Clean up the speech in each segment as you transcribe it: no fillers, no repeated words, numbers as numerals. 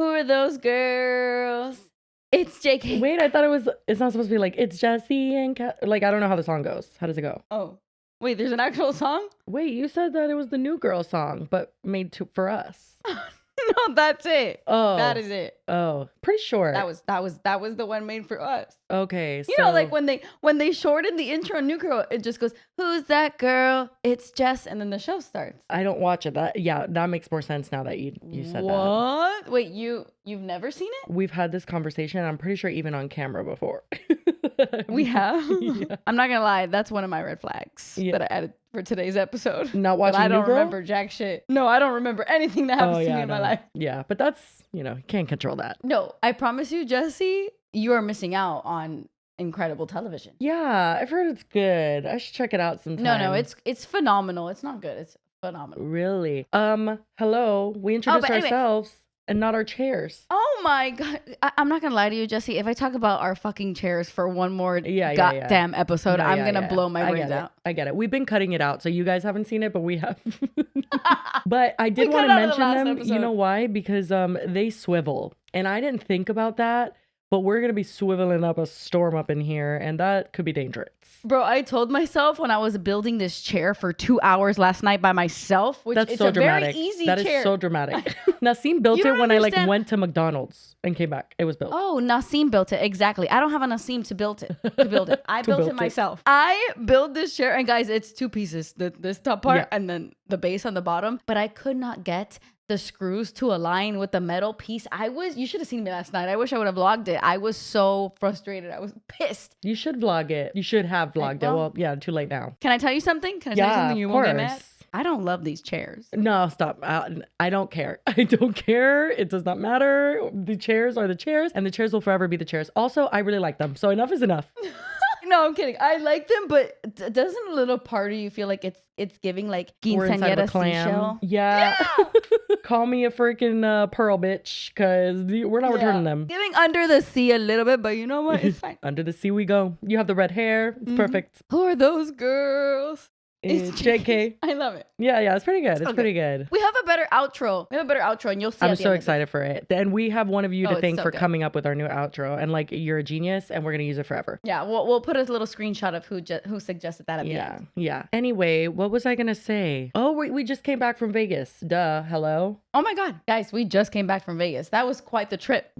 Who are those girls? It's JK. Wait, I thought it's not supposed to be like, it's Jesse and like, I don't know how the song goes. How does it go? Oh, wait, there's an actual song? Wait, you said that it was the New Girl song, but made for us. No, that's it. Oh, that is it. Oh, pretty sure. That was the one made for us. Okay, you know, like when they shortened the intro on New Girl, it just goes, "Who's that girl? It's Jess," and then the show starts. I don't watch it. That makes more sense now that you said that. What? Wait, you've never seen it? We've had this conversation. I'm pretty sure even on camera before. We have. Yeah. I'm not gonna lie. That's one of my red flags that I added for today's episode. Not watching. I don't New Girl? remember jack shit. No, I don't remember anything that happens to me in my life. Yeah, but that's can't control that. No, I promise you, Jesse, you are missing out on incredible television. Yeah, I've heard it's good. I should check it out sometime. No, it's phenomenal. It's not good. It's phenomenal. Really? Hello. We introduced ourselves and not our chairs. Oh my God. I'm not going to lie to you, Jesse. If I talk about our fucking chairs for one more goddamn episode, I'm going to blow my brains out. I get it. We've been cutting it out, so you guys haven't seen it, but we have. But I did want to mention them. Episode. You know why? Because they swivel. And I didn't think about that. But we're going to be swiveling up a storm up in here, and that could be dangerous. Bro, I told myself when I was building this chair for 2 hours last night by myself, which is so dramatic. Very easy chair. That is so dramatic. Nasim built it when I went to McDonald's and came back. It was built. Oh, Nasim built it. Exactly. I don't have a Nasim to build it. I built it myself. I built this chair, and guys, it's 2 pieces. This top part and then the base on the bottom. But I could not get the screws to align with the metal piece. You should have seen me last night. I wish I would have vlogged it. I was so frustrated. I was pissed. You should vlog it. You should have vlogged it. Well, yeah, too late now. Can I tell you something? Can I tell you something you won't get mad? I don't love these chairs. No, stop. I don't care. I don't care. It does not matter. The chairs are the chairs, and the chairs will forever be the chairs. Also, I really like them. So enough is enough. No, I'm kidding. I like them, but doesn't a little part of you feel like it's giving like quinceañera seashell? Yeah. Call me a freaking pearl bitch, because we're not returning them. Giving under the sea a little bit, but you know what? It's fine. Under the sea we go. You have the red hair. It's perfect. Who are those girls? It's JK. I love it. Yeah, it's pretty good. It's pretty good. We have a better outro. And you'll see. I'm so excited for it. And we have one of you to thank for coming up with our new outro. And like, you're a genius, and we're gonna use it forever. Yeah, we'll put a little screenshot of who suggested that at the end. Yeah. Anyway, what was I gonna say? Oh, we just came back from Vegas. Duh. Hello. Oh my God, guys, we just came back from Vegas. That was quite the trip.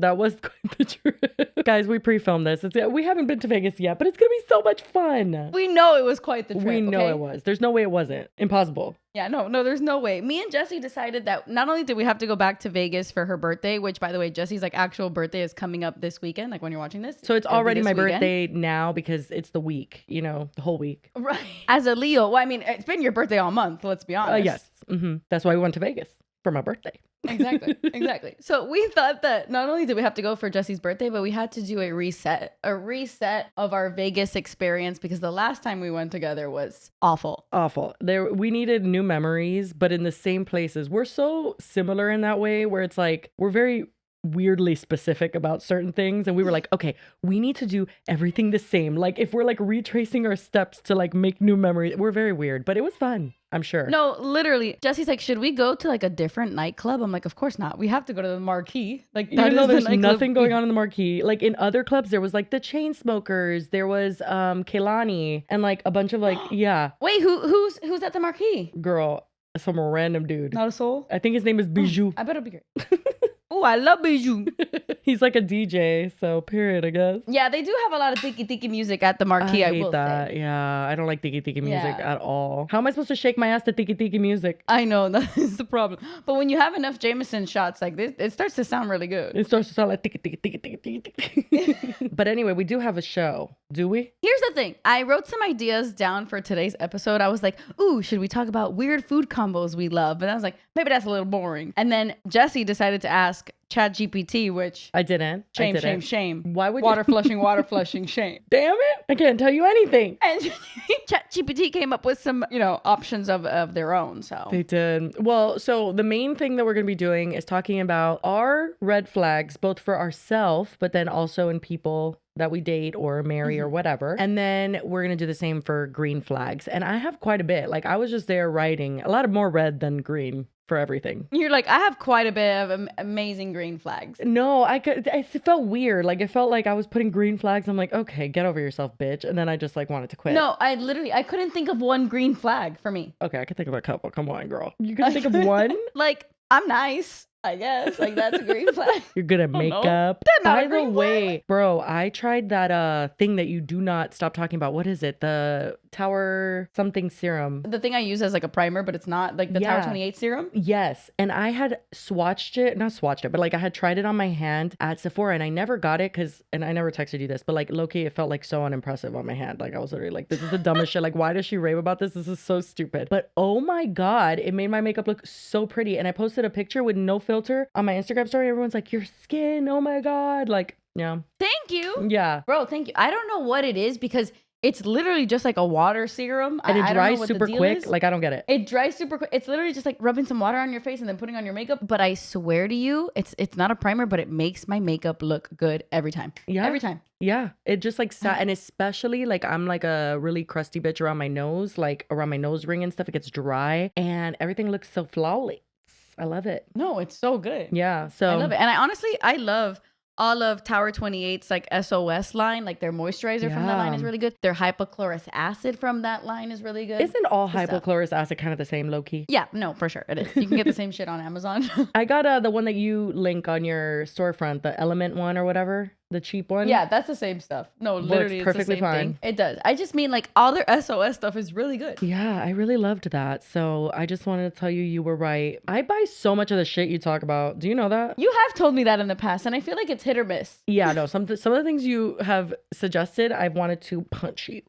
Guys, we pre-filmed this. We haven't been to Vegas yet, but it's gonna be so much fun. We know it was quite the trip. We know it was. There's no way it wasn't. Impossible. Yeah, no, there's no way. Me and Jessie decided that not only did we have to go back to Vegas for her birthday, which by the way, Jessie's like actual birthday is coming up this weekend, like when you're watching this. So it's already my birthday now because it's the week, the whole week. Right. As a Leo, well, I mean, it's been your birthday all month, let's be honest. Yes. Mm-hmm. That's why we went to Vegas for my birthday. Exactly. So we thought that not only did we have to go for Jessie's birthday, but we had to do a reset of our Vegas experience because the last time we went together was awful. We needed new memories, but in the same places. We're so similar in that way where it's like we're very weirdly specific about certain things, and we were like, okay, we need to do everything the same. Like if we're like retracing our steps to like make new memories, we're very weird, but it was fun. I'm sure. No, literally. Jessie's like, should we go to like a different nightclub? I'm like, of course not. We have to go to the Marquee. Like, even though there's nothing going on in the Marquee. Like in other clubs, there was like the Chainsmokers, there was Kehlani, and like a bunch of like, yeah. Wait, who's at the Marquee? Girl, some random dude. Not a soul? I think his name is Bijou. I better be great. Oh, I love Bijou. He's like a DJ, so period, I guess. Yeah, they do have a lot of tiki music at the Marquee, I will say. Yeah, I don't like tiki music at all. How am I supposed to shake my ass to tiki music? I know, that is the problem. But when you have enough Jameson shots like this, it starts to sound really good. It starts to sound like tiki. But anyway, we do have a show. Do we? Here's the thing. I wrote some ideas down for today's episode. I was like, ooh, should we talk about weird food combos we love? But I was like, maybe that's a little boring. And then Jessie decided to ask ChatGPT, which I didn't. Shame. Why would water flushing, shame. Damn it! I can't tell you anything. And ChatGPT came up with some, options of their own. So they did. Well, so the main thing that we're going to be doing is talking about our red flags, both for ourselves, but then also in people that we date or marry or whatever. And then we're going to do the same for green flags. And I have quite a bit. Like I was just there writing a lot of more red than green. for everything. You're like, I have quite a bit of amazing green flags. No, it felt weird. Like, it felt like I was putting green flags. I'm like, okay, get over yourself, bitch. And then I just like wanted to quit. No, I couldn't think of one green flag for me. Okay, I could think of a couple. Come on, girl. You can think of one? Like, I'm nice, I guess. Like, that's a green flag. You're good at makeup. By the way, bro, I tried that thing that you do not stop talking about. What is it? The Tower something serum. The thing I use as like a primer, but it's not like the Tower 28 serum. Yes. And I had not swatched it, but like I had tried it on my hand at Sephora and I never got it and I never texted you this, but like low-key, it felt like so unimpressive on my hand. Like I was literally like, this is the dumbest shit. Like, why does she rave about this? This is so stupid. But oh my God, it made my makeup look so pretty. And I posted a picture with no filter on my Instagram story. Everyone's like, your skin, oh my God. Like, yeah. Thank you. Yeah. Bro, thank you. I don't know what it is because it's literally just like a water serum. And it dries super quick. Like, I don't get it. It dries super quick. It's literally just like rubbing some water on your face and then putting on your makeup. But I swear to you, it's not a primer, but it makes my makeup look good every time. Yeah. Every time. Yeah. It just like sat. And especially like I'm like a really crusty bitch around my nose, like around my nose ring and stuff. It gets dry and everything looks so flawless. I love it. No, it's so good. Yeah. So I love it. And I love all of Tower 28's like SOS line, like their moisturizer from that line is really good. Their hypochlorous acid from that line is really good. Isn't all hypochlorous acid kind of the same, low-key? Yeah, no, for sure. It is. You can get the same shit on Amazon. I got the one that you link on your storefront, the Element one or whatever. The cheap one? Yeah, that's the same stuff. No, literally, it's perfectly the same fine. thing. It does. I just mean like all their SOS stuff is really good. Yeah, I really loved that. So I just wanted to tell you were right. I buy so much of the shit you talk about. Do you know that? You have told me that in the past, and I feel like it's hit or miss. Yeah, no. Some of the things you have suggested, I've wanted to punch you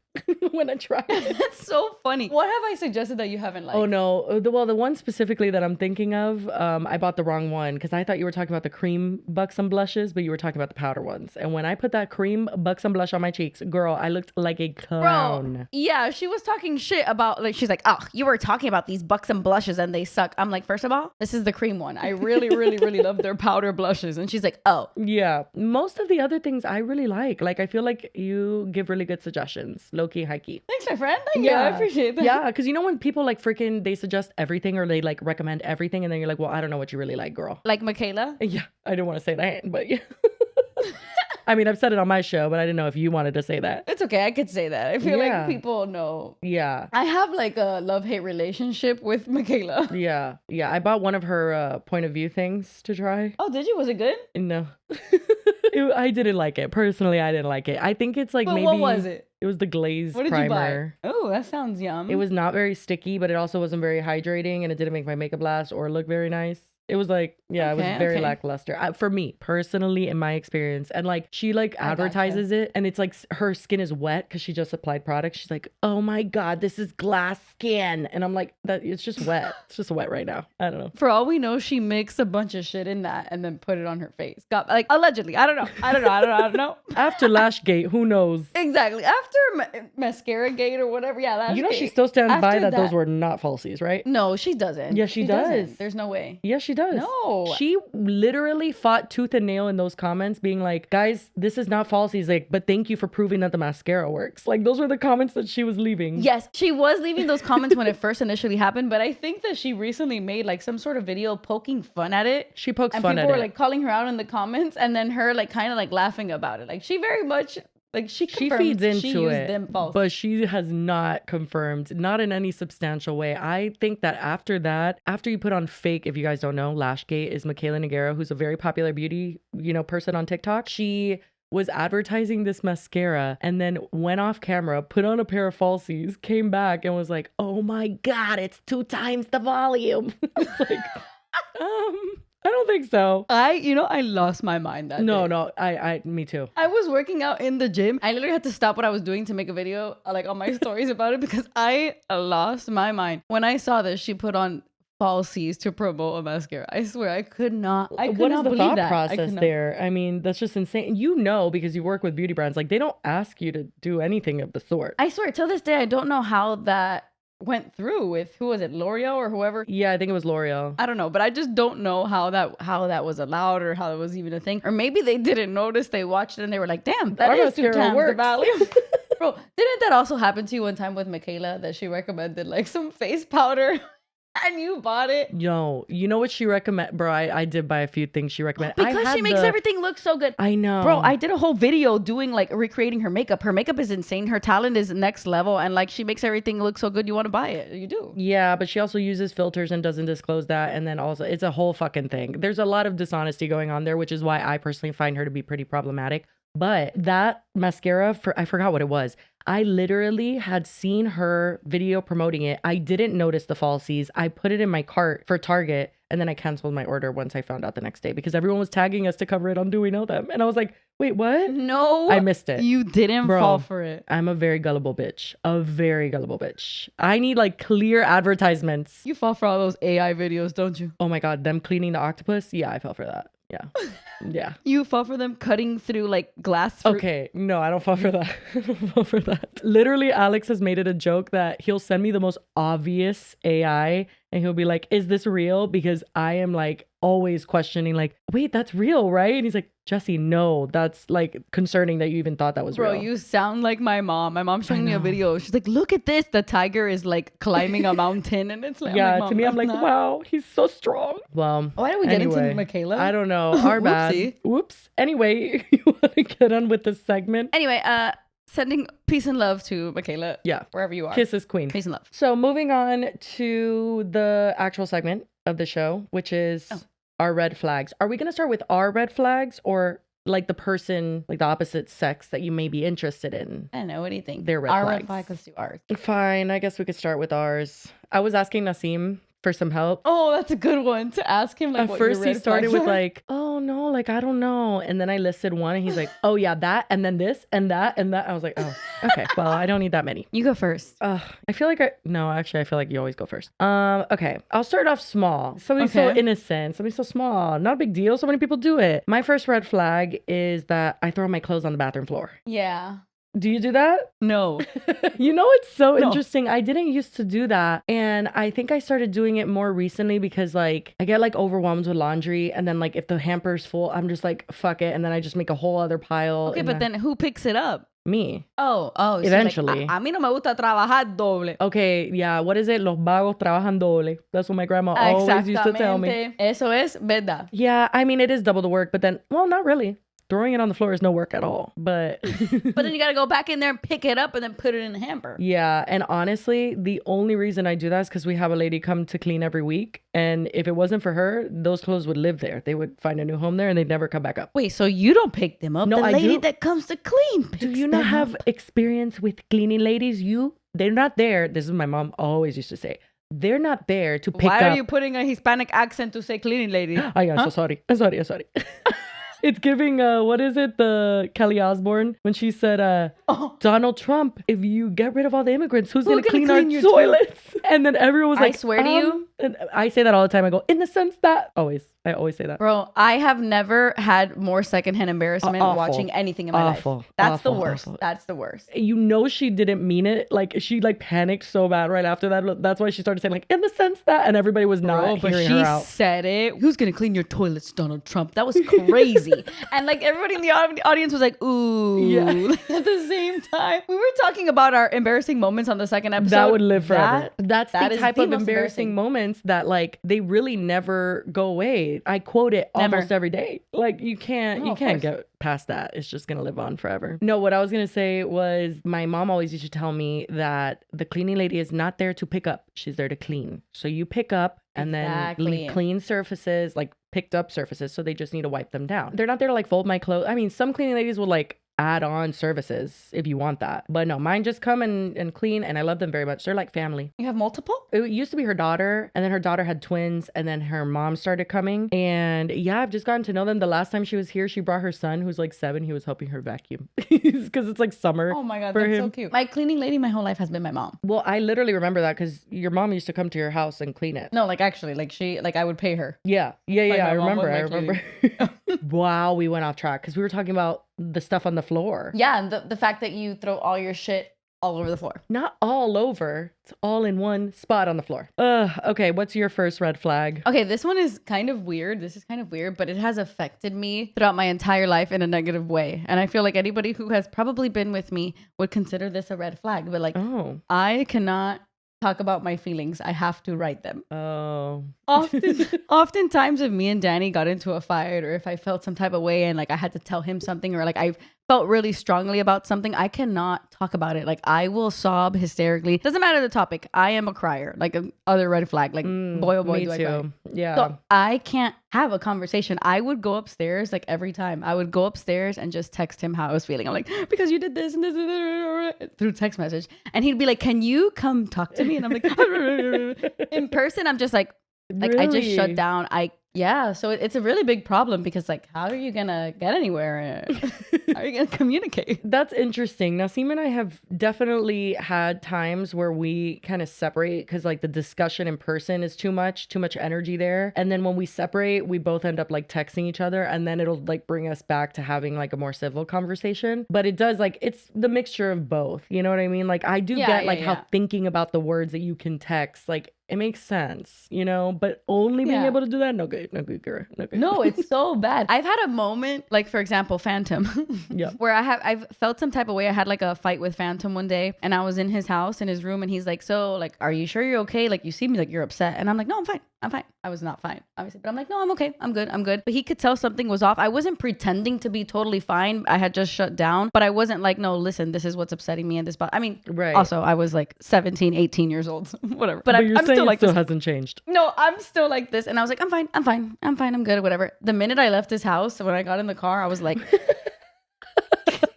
when I try it. That's so funny. What have I suggested that you haven't liked? Oh no. The one specifically that I'm thinking of, I bought the wrong one because I thought you were talking about the cream buxom blushes, but you were talking about the powder ones. And when I put that cream buxom blush on my cheeks, girl, I looked like a clown. Bro, yeah, she was talking shit about, like, she's like, oh, you were talking about these buxom blushes and they suck. I'm like, first of all, this is the cream one. I really, really, really love their powder blushes. And she's like, oh. Yeah. Most of the other things I really like. Like, I feel like you give really good suggestions. Low-key, high-key. Thanks, my friend. Thank you. I appreciate that. Yeah, because you know when people like freaking, they suggest everything or they like recommend everything and then you're like, well, I don't know what you really like, girl. Like Mikayla? Yeah, I didn't want to say that, but yeah. I mean, I've said it on my show, but I didn't know if you wanted to say that. It's okay. I could say that. I feel like people know. Yeah. I have like a love-hate relationship with Mikayla. Yeah. Yeah. I bought one of her point of view things to try. Oh, did you? Was it good? No. I didn't like it. Personally, I didn't like it. I think it's like maybe... What was it? It was the glazed primer. What did you buy? Oh, that sounds yum. It was not very sticky, but it also wasn't very hydrating and it didn't make my makeup last or look very nice. It was like, yeah, it was very lackluster for me personally in my experience. And like, she like advertises it and it's like her skin is wet because she just applied product. She's like, oh my God, this is glass skin. And I'm like, that it's just wet. It's just wet right now. I don't know. For all we know, she mixed a bunch of shit in that and then put it on her face. Got like allegedly. I don't know. After Lashgate, who knows? Exactly. After Mascara Gate or whatever. Yeah, Lashgate. You know, she still stands by that those were not falsies, right? No, she doesn't. Yeah, she does. Doesn't. There's no way. Yeah, she does. No. She literally fought tooth and nail in those comments being like, guys, this is not falsies. Like, but thank you for proving that the mascara works. Like, those were the comments that she was leaving. Yes, she was leaving those comments when it first initially happened, but I think that she recently made like some sort of video poking fun at it. She pokes fun at it. And people were like calling her out in the comments and then her like kind of like laughing about it. Like she very much... Like she feeds into it, but she has not confirmed, not in any substantial way. I think that after you put on fake, if you guys don't know, Lashgate is Mikayla Nogueria, who's a very popular beauty, person on TikTok. She was advertising this mascara and then went off camera, put on a pair of falsies, came back and was like, oh my God, it's 2 times the volume. It's like, I don't think so. I lost my mind that day. No, me too. I was working out in the gym. I literally had to stop what I was doing to make a video, like on my stories about it because I lost my mind. When I saw this, she put on falsies to promote a mascara. I swear, I could not believe that. What is the thought process there? I mean, that's just insane. You know, because you work with beauty brands, like they don't ask you to do anything of the sort. I swear, till this day, I don't know how that went through with, who was it, L'Oreal or whoever? Yeah, I think it was L'Oreal. I don't know, but I just don't know how that was allowed or how it was even a thing. Or maybe they didn't notice, they watched it and they were like, damn, that is 2 times the value. Bro, didn't that also happen to you one time with Mikayla that she recommended like some face powder? And you bought it? No. You know what she recommended? Bro, I did buy a few things she recommended. Because she makes everything look so good. I know. Bro, I did a whole video doing like recreating her makeup. Her makeup is insane. Her talent is next level. And like she makes everything look so good. You want to buy it. You do. Yeah, but she also uses filters and doesn't disclose that. And then also it's a whole fucking thing. There's a lot of dishonesty going on there, which is why I personally find her to be pretty problematic. But that mascara, I forgot what it was. I literally had seen her video promoting it. I didn't notice the falsies. I put it in my cart for Target, and then I canceled my order once I found out the next day because everyone was tagging us to cover it on Do We Know Them. And I was like, wait, what? No. I missed it. You didn't fall for it. I'm a very gullible bitch. A very gullible bitch. I need like clear advertisements. You fall for all those AI videos, don't you? Oh my God, them cleaning the octopus? Yeah, I fell for that. Yeah. Yeah. You fall for them cutting through like glass fruit? Okay. No, I don't fall for that. I don't fall for that. Literally, Alex has made it a joke that he'll send me the most obvious AI and he'll be like, is this real? Because I am like always questioning like, wait, that's real, right? And he's like, Jesse, no, that's like concerning that you even thought that was real. Bro, you sound like my mom. My mom's showing me a video. She's like, look at this. The tiger is like climbing a mountain. And it's like, yeah, I'm like, to me, I'm like, wow, he's so strong. Well, why did we get into Mikayla? I don't know. Our bad. Whoops. Anyway, you want to get on with this segment? Anyway, sending peace and love to Mikayla. Yeah. Wherever you are. Kisses, queen. Peace and love. So moving on to the actual segment of the show, which is our red flags. Are we going to start with our red flags or like the person, like the opposite sex that you may be interested in? I don't know. What do you think? Their red our flags. Red flag, let's do ours. Fine. I guess we could start with ours. I was asking Nasim for some help. Oh, that's a good one to ask him. Like, at first he started with like, oh no, like I don't know, and then I listed one and he's like, oh yeah, that, and then this and that and that. I was like, oh, okay, well, I don't need that many. You go first. I feel like I feel like you always go first. Okay, I'll start off small. Something so innocent, something so small, not a big deal. So many people do it. My first red flag is that I throw my clothes on the bathroom floor. Yeah. Do you do that? No. You know, it's so interesting. I didn't used to do that. And I think I started doing it more recently because like I get like overwhelmed with laundry. And then like if the hamper's full, I'm just like, fuck it. And then I just make a whole other pile. Okay, but then who picks it up? Me. Oh. Eventually. So like, a mí no me gusta trabajar doble. Okay, yeah. What is it? Los vagos trabajan doble. That's what my grandma always used to tell me. Eso es verdad. Yeah, I mean, it is double the work, but then, well, not really. Throwing it on the floor is no work at all, but but then you got to go back in there and pick it up and then put it in the hamper. Yeah. And honestly, the only reason I do that is because we have a lady come to clean every week. And if it wasn't for her, those clothes would live there. They would find a new home there and they'd never come back up. Wait, so you don't pick them up? No, the I lady do. that comes to clean picks Do you not have experience with cleaning ladies? They're not there. This is my mom always used to say. They're not there to pick up. Why are you putting a Hispanic accent to say cleaning lady? I'm so sorry. I'm sorry. It's giving, what is it? The Kelly Osbourne when she said, Donald Trump, if you get rid of all the immigrants, who's going to clean our toilets? And then everyone was like, I swear to you. And I say that all the time. I go, in the sense that, I always say that. Bro, I have never had more secondhand embarrassment watching anything in my life. That's the worst. That's the worst. You know she didn't mean it. Like she like panicked so bad right after that. That's why she started saying like, in the sense that, and everybody was not hearing her out. She said it. Who's going to clean your toilets, Donald Trump? That was crazy. And like everybody in the audience was like, ooh. Yeah. At the same time. We were talking about our embarrassing moments on the second episode. That would live forever. That's the type of embarrassing moments that like they really never go away. I quote it almost every day. Like you can't get past that. It's just gonna live on forever. No, what I was gonna say was my mom always used to tell me that the cleaning lady is not there to pick up. She's there to clean. So you pick up and then leave clean surfaces, like picked up surfaces. So they just need to wipe them down. They're not there to like fold my clothes. I mean, some cleaning ladies will like add on services if you want that. But no, mine just come and clean, and I love them very much. They're like family. You have multiple? It used to be her daughter, and then her daughter had twins, and then her mom started coming. And yeah, I've just gotten to know them. The last time she was here, she brought her son, who's like 7. He was helping her vacuum because it's like summer. Oh my God, that's so cute. My cleaning lady my whole life has been my mom. Well, I literally remember that because your mom used to come to your house and clean it. No, like actually, like I would pay her. Yeah. I remember. Wow, we went off track because we were talking about the stuff on the floor. Yeah, and the fact that you throw all your shit all over the floor. Not all over. It's all in one spot on the floor. Okay, what's your first red flag? Okay, this one is kind of weird. But it has affected me throughout my entire life in a negative way. And I feel like anybody who has probably been with me would consider this a red flag. But like, I cannot talk about my feelings, I have to write them. Oh. Oftentimes if me and Danny got into a fight, or if I felt some type of way and like I had to tell him something, or like I felt really strongly about something, I cannot talk about it. Like I will sob hysterically. Doesn't matter the topic. I am a crier. Like other red flag. Like boy oh boy, me do too. I cry. Yeah. So I can't have a conversation. I would go upstairs like every time. I would go upstairs and just text him how I was feeling. I'm like, because you did this and this through text message, and he'd be like, "Can you come talk to me?" And I'm like, in person, I'm just like Really? I just shut down. So it's a really big problem because like, how are you gonna get anywhere? How are you gonna communicate? That's interesting. Now, Seema and I have definitely had times where we kind of separate because like the discussion in person is too much energy there. And then when we separate, we both end up like texting each other, and then it'll like bring us back to having like a more civil conversation. But it does like, it's the mixture of both. You know what I mean? Like I do get like how thinking about the words that you can text, like it makes sense, you know, but only being able to do that, no good, girl. No, it's so bad. I've had a moment, like for example, Phantom, where I've felt some type of way. I had like a fight with Phantom one day, and I was in his house, in his room, and he's like, "So, like, are you sure you're okay? Like, you seem like you're upset." And I'm like, "No, I'm fine. I'm fine." I was not fine, obviously, but I'm like, "No, I'm okay. I'm good. I'm good." But he could tell something was off. I wasn't pretending to be totally fine. I had just shut down, but I wasn't like, "No, listen, this is what's upsetting me," and this. I mean, right. Also, I was like 17, 18 years old, whatever. But I'm still like, still hasn't changed. No, I'm still like this, and I was like, I'm fine. I'm good, whatever. The minute I left his house, when I got in the car, I was like,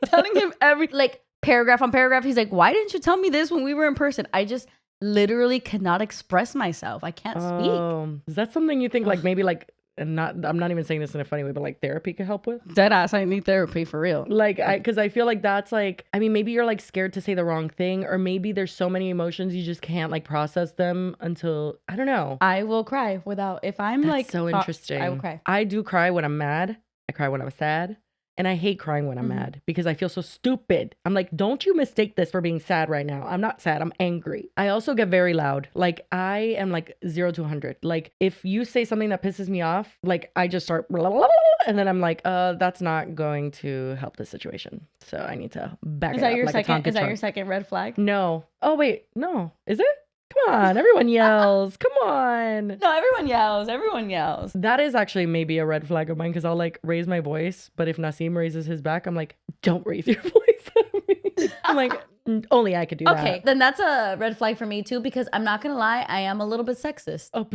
telling him every like paragraph on paragraph. He's like, "Why didn't you tell me this when we were in person?" I just literally cannot express myself. I can't speak. Is that something you think like maybe like, and I'm not even saying this in a funny way, but like therapy could help with? Deadass, I need therapy for real. Like, because I feel like that's like, I mean, maybe you're like scared to say the wrong thing, or maybe there's so many emotions you just can't like process them until, I don't know. I will cry if I'm that's like so interesting. I will cry. I do cry when I'm mad. I cry when I'm sad. And I hate crying when I'm mad because I feel so stupid. I'm like, don't you mistake this for being sad right now. I'm not sad. I'm angry. I also get very loud. Like I am like 0 to 100. Like if you say something that pisses me off, like I just start blah, blah, blah, and then I'm like, that's not going to help the situation. So I need to back it up. Is that your second red flag? No. Oh wait, no. Is it? Come on, everyone yells. Come on. No, everyone yells. Everyone yells. That is actually maybe a red flag of mine because I'll like raise my voice, but if Nasim raises his back, I'm like, don't raise your voice at me. I'm like, only I could do that. Okay, then that's a red flag for me too, because I'm not gonna lie, I am a little bit sexist. Oh,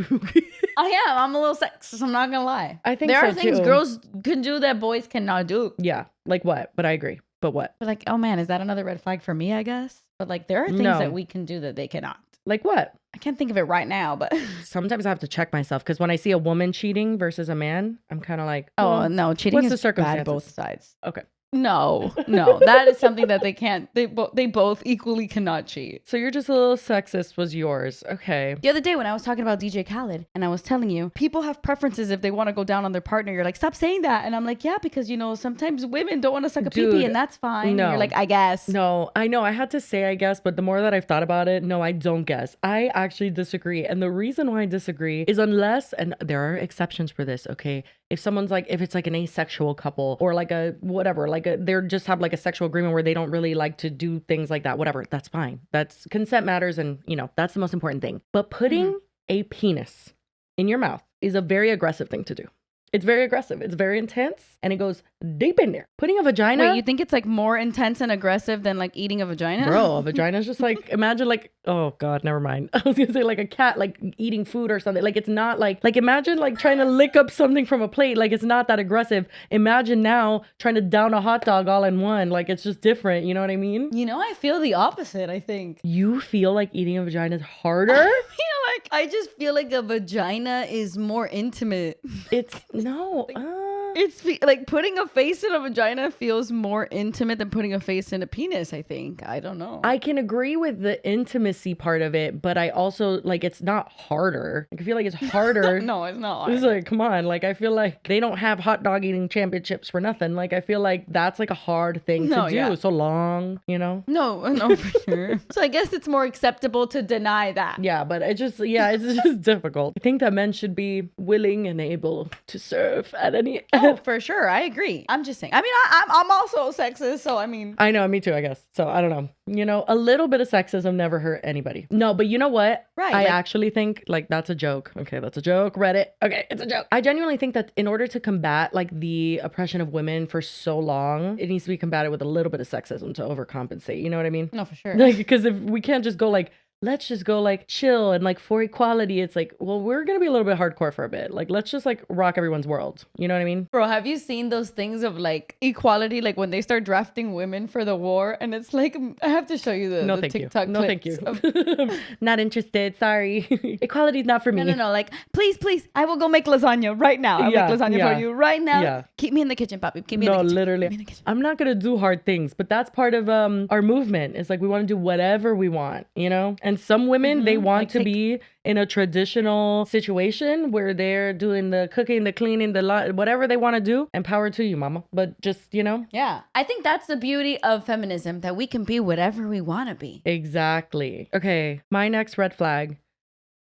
I am. I'm a little sexist. I'm not gonna lie. I think there so are things too. Girls can do that boys cannot do. Yeah, like what? But I agree. But what? But like, oh man, is that another red flag for me? I guess. But like, there are things that we can do that they cannot. Like what? I can't think of it right now, but sometimes I have to check myself because when I see a woman cheating versus a man, I'm kind of like, oh no, cheating what's is the circumstances? Bad both sides. Okay. No, that is something that they can't. They both equally cannot cheat. So you're just a little sexist was yours. Okay. The other day when I was talking about DJ Khaled and I was telling you, people have preferences if they want to go down on their partner. You're like, stop saying that. And I'm like, yeah, because you know, sometimes women don't want to suck a pee-pee and that's fine. No. And you're like, I guess. No, I know. I had to say, I guess, but the more that I've thought about it, no, I don't guess. I actually disagree. And the reason why I disagree is unless, and there are exceptions for this, okay? If it's like an asexual couple or like a whatever, like they're just have like a sexual agreement where they don't really like to do things like that, whatever, that's fine. That's consent matters. And you know, that's the most important thing. But putting a penis in your mouth is a very aggressive thing to do. It's very aggressive. It's very intense. And it goes deep in there. Putting a vagina. Wait, you think it's like more intense and aggressive than like eating a vagina? Bro, a vagina is just like, imagine like, oh God, never mind. I was gonna say like a cat like eating food or something. Like it's not like imagine like trying to lick up something from a plate. Like it's not that aggressive. Imagine now trying to down a hot dog all in one. Like it's just different. You know what I mean? You know, I feel the opposite, I think. You feel like eating a vagina is harder? I just feel like a vagina is more intimate. It's no. It's like putting a face in a vagina feels more intimate than putting a face in a penis, I think. I don't know. I can agree with the intimacy part of it, but I also like it's not harder. Like, I feel like it's harder. No, it's not hard. It's like, come on. Like, I feel like they don't have hot dog eating championships for nothing. Like, I feel like that's like a hard thing to do. Yeah. So long, you know? No, for sure. So I guess it's more acceptable to deny that. Yeah, but it's just difficult. I think that men should be willing and able to serve at any No, for sure. I agree. I'm just saying. I mean, I'm also sexist, so I mean. I know, me too, I guess. So I don't know. You know, a little bit of sexism never hurt anybody. No, but you know what? Right. I actually think like that's a joke. Okay, that's a joke. Reddit. Okay, it's a joke. I genuinely think that in order to combat like the oppression of women for so long, it needs to be combated with a little bit of sexism to overcompensate. You know what I mean? No, for sure. Like, because if we can't just go like, let's just go like chill and like for equality, it's like, well, we're gonna be a little bit hardcore for a bit. Like, let's just like rock everyone's world. You know what I mean? Bro, have you seen those things of like equality, like when they start drafting women for the war, and it's like, I have to show you the thank TikTok you. No, thank you. Not interested. Sorry. Equality is not for me. No. Like, please, I will go make lasagna right now. I'll make lasagna for you right now. Yeah. Keep me in the kitchen, papi. Keep me in the kitchen. Literally. I'm not gonna do hard things, but that's part of our movement. It's like we want to do whatever we want, you know? And some women, they want to be in a traditional situation where they're doing the cooking, the cleaning, whatever they want to do. And power to you, mama. But just, you know. Yeah. I think that's the beauty of feminism, that we can be whatever we want to be. Exactly. Okay. My next red flag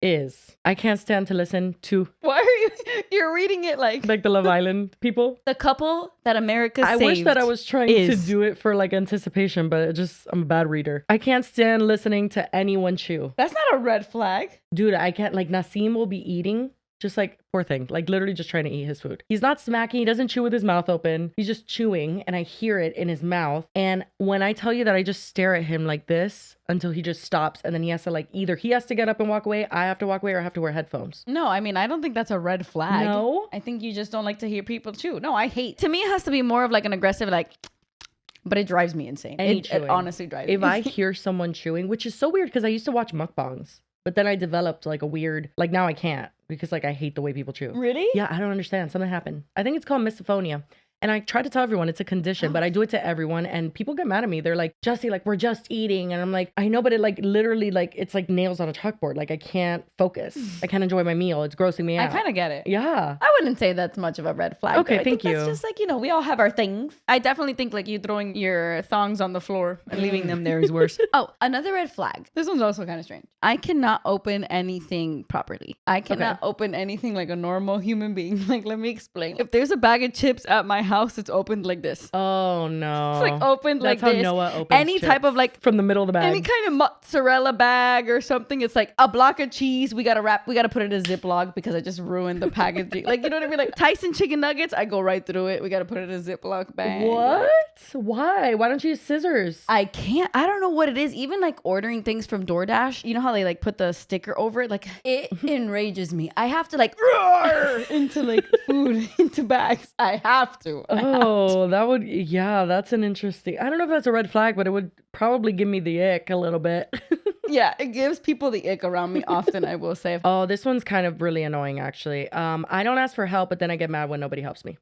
is I can't stand to listen to. Why are you're reading it like the Love Island people? The couple that America saved. I wish that I was trying to do it for like anticipation, but I'm a bad reader. I can't stand listening to anyone chew. That's not a red flag. Dude, I can't. Like, Nassim will be eating, just like, poor thing, like literally just trying to eat his food. He's not smacking. He doesn't chew with his mouth open. He's just chewing, and I hear it in his mouth. And when I tell you that I just stare at him like this until he just stops, and then he has to like, either he has to get up and walk away, I have to walk away, or I have to wear headphones. No, I mean, I don't think that's a red flag. No? I think you just don't like to hear people chew. No, I hate. To me, it has to be more of like an aggressive, like, but it drives me insane. It honestly drives me insane. If I hear someone chewing, which is so weird because I used to watch mukbangs, but then I developed like a weird, like now I can't because like I hate the way people chew. Really? Yeah, I don't understand. Something happened. I think it's called misophonia. And I try to tell everyone it's a condition, but I do it to everyone. And people get mad at me. They're like, Jessie, like, we're just eating. And I'm like, I know, but it like literally like, it's like nails on a chalkboard. Like I can't focus. I can't enjoy my meal. It's grossing me out. I kind of get it. Yeah. I wouldn't say that's much of a red flag. Okay, thank you. That's just like, you know, we all have our things. I definitely think like you throwing your thongs on the floor and leaving them there is worse. Oh, another red flag. This one's also kind of strange. I cannot open anything properly. I cannot open anything like a normal human being. Like, let me explain. If there's a bag of chips at my house, it's opened like this. Oh no. It's like opened That's like how this. Noah opens any chips. type of like from the middle of the bag. Any kind of mozzarella bag or something. It's like a block of cheese. We gotta put it in a Ziploc because I just ruined the packaging. Like, you know what I mean? Like Tyson chicken nuggets, I go right through it. We gotta put it in a Ziploc bag. What? Why? Why don't you use scissors? I can't. I don't know what it is. Even like ordering things from DoorDash, you know how they like put the sticker over it? Like, it enrages me. I have to like roar into like food into bags. I have to. That would, yeah, that's an interesting, I don't know if that's a red flag, but it would probably give me the ick a little bit. Yeah, it gives people the ick around me often, I will say. Oh, this one's kind of really annoying, actually. I don't ask for help, but then I get mad when nobody helps me.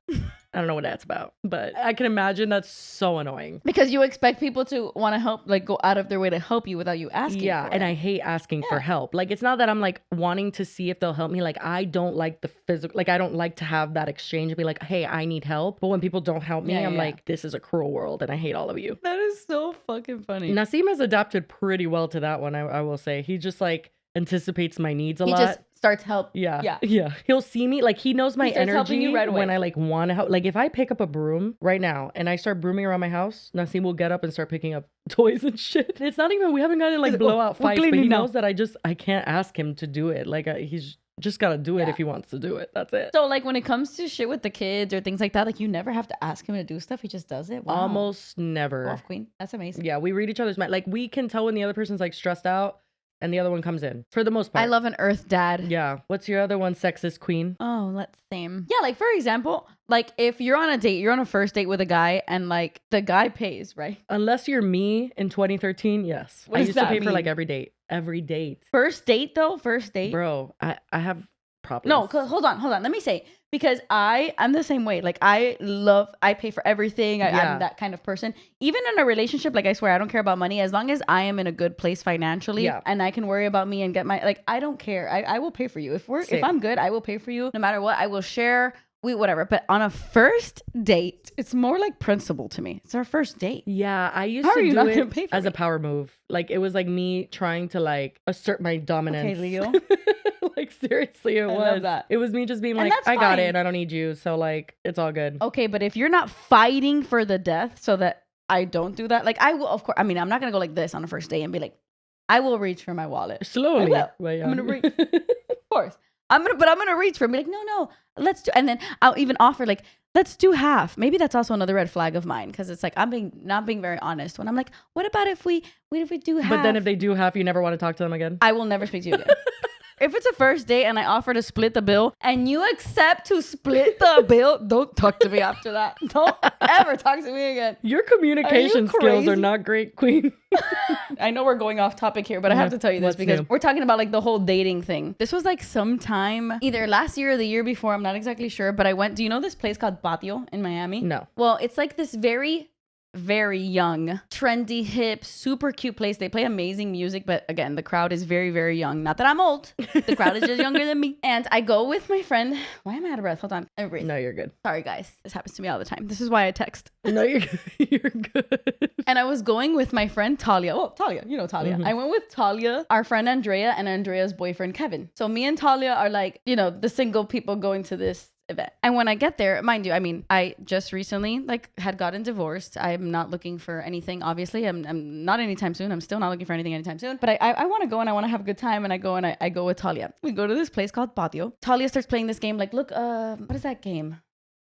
I don't know what that's about, but I can imagine that's so annoying. Because you expect people to want to help, like go out of their way to help you without you asking. Yeah, and I hate asking for help. Like, it's not that I'm like wanting to see if they'll help me. Like, I don't like the physical, like I don't like to have that exchange and be like, hey, I need help. But when people don't help me, I'm like, this is a cruel world and I hate all of you. That is so fucking funny. Nassim has adapted pretty well to that one, I will say. He just like anticipates my needs a lot. He just starts help. Yeah. He'll see me, like he knows my energy right when I like want to help. Like if I pick up a broom right now and I start brooming around my house, Nassim will get up and start picking up toys and shit. It's not even, we haven't gotten like blowout fights, but he knows that I can't ask him to do it. Like he's just gotta do it if he wants to do it. That's it. So like when it comes to shit with the kids or things like that, like you never have to ask him to do stuff. He just does it. Wow. Almost never. Off queen. That's amazing. Yeah, we read each other's mind. Like we can tell when the other person's like stressed out and the other one comes in for the most part. I love an earth dad. Yeah. What's your other one? Sexist queen? Oh, let's see. Yeah, like for example, like if you're on a date, you're on a first date with a guy and like the guy pays, right? Unless you're me in 2013, yes. I used to pay for like every date. Every date. First date though? First date? Bro, I have problems. No, hold on. Let me say, because I'm the same way. Like I pay for everything. I'm that kind of person. Even in a relationship, like I swear I don't care about money as long as I am in a good place financially and I can worry about me and get my, like, I don't care. I will pay for you. If I'm good, I will pay for you no matter what. I will share. Whatever. But on a first date, it's more like principle to me. It's our first date. Yeah, I used to do it as a power move. Like it was like me trying to like assert my dominance. Okay, Leo. Like, seriously, it I was. love that. It was me just being And like, that's I got fine. it and I don't need you. So, like, it's all good. Okay, but if you're not fighting for the death so that I don't do that, like, I will, of course, I mean, I'm not going to go like this on a first date and be like, I will reach for my wallet. Slowly. I will. I'm going to reach. Of course. I'm going to reach for it and be like, no, let's do, and then I'll even offer like, let's do half. Maybe that's also another red flag of mine because it's like I'm not being very honest when I'm like, what about if we do half? But then if they do half, you never want to talk to them again? I will never speak to you again. If it's a first date and I offer to split the bill and you accept to split the bill, don't talk to me after that. Don't ever talk to me again. Your communication skills are not great, Queen. I know we're going off topic here, but I have to tell you this because we're talking about like the whole dating thing. This was like sometime either last year or the year before. I'm not exactly sure, but I went, do you know this place called Patio in Miami? No. Well, it's like this very young, trendy, hip, super cute place. They play amazing music, but again, the crowd is very, very young. Not that I'm old. The crowd is just younger than me. And I go with my friend. Why am I out of breath? Hold on. Let me breathe. No, you're good. Sorry, guys. This happens to me all the time. This is why I text. No, you're good. And I was going with my friend Talia. Oh, Talia. You know Talia. I went with Talia, our friend Andrea, and Andrea's boyfriend Kevin. So me and Talia are like, the single people going to this event. And when I get there, mind you, I mean, I just recently like had gotten divorced. I'm not looking for anything, obviously. I'm not anytime soon. I'm still not looking for anything anytime soon. But I want to go and I want to have a good time. And I go and I go with Talia. We go to this place called Patio. Talia starts playing this game. Like, look, what is that game?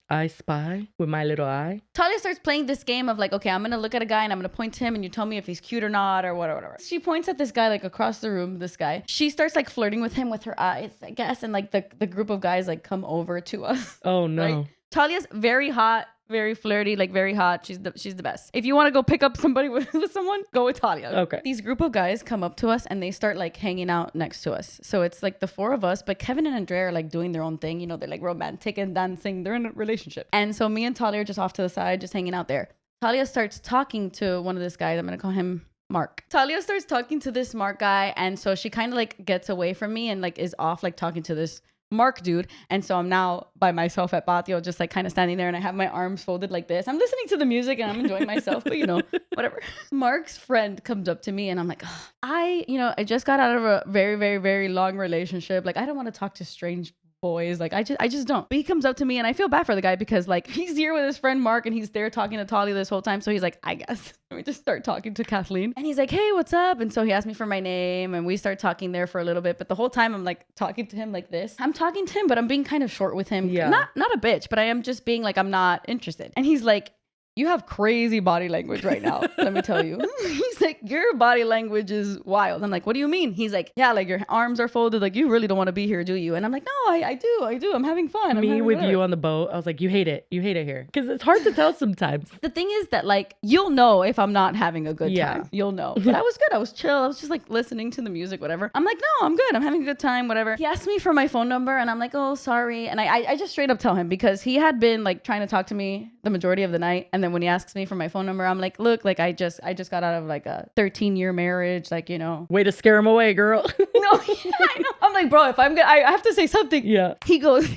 I Spy with my little eye. Talia starts playing this game of like, okay, I'm going to look at a guy and I'm going to point to him and you tell me if he's cute or not or whatever. She points at this guy like across the room, this guy. She starts like flirting with him with her eyes, I guess. And like the group of guys like come over to us. Oh, no. Right? Talia's very hot, very flirty, like very hot. She's the best. If you want to go pick up somebody with someone, go with Talia. Okay. These group of guys come up to us and they start like hanging out next to us. So it's like the four of us, but Kevin and Andrea are like doing their own thing. They're like romantic and dancing. They're in a relationship. And so me and Talia are just off to the side, just hanging out there. Talia starts talking to one of this guys. I'm going to call him Mark. Talia starts talking to this Mark guy. And so she kind of like gets away from me and like is off like talking to this Mark dude. And so I'm now by myself at Patio, just like kind of standing there and I have my arms folded like this. I'm listening to the music and I'm enjoying myself, but whatever. Mark's friend comes up to me and I'm like, oh, I just got out of a very, very, very long relationship. Like, I don't want to talk to strange boys. Like, I just don't. But he comes up to me and I feel bad for the guy because like he's here with his friend Mark and he's there talking to Talia this whole time. So he's like, I guess let me just start talking to Kathleen. And he's like, hey, what's up? And so he asked me for my name and we start talking there for a little bit. But the whole time I'm like talking to him like this. I'm talking to him, but I'm being kind of short with him. Yeah. Not a bitch, but I am just being like, I'm not interested. And he's like, you have crazy body language right now. Let me tell you. He's like, your body language is wild. I'm like, what do you mean? He's like, yeah, like your arms are folded. Like you really don't want to be here, do you? And I'm like, no, I do. I'm having fun. Me with you on the boat. I was like, you hate it here. Because it's hard to tell sometimes. The thing is that like, you'll know if I'm not having a good time. You'll know. But I was good. I was chill. I was just like listening to the music, whatever. I'm like, no, I'm good. I'm having a good time, whatever. He asked me for my phone number and I'm like, oh, sorry. And I just straight up tell him because he had been like trying to talk to me the majority of the night. And then when he asks me for my phone number, I'm like, look, like I just got out of like a 13-year marriage, like, Way to scare him away, girl. No, I know. I'm like, bro, if I'm good, I have to say something. Yeah. He goes,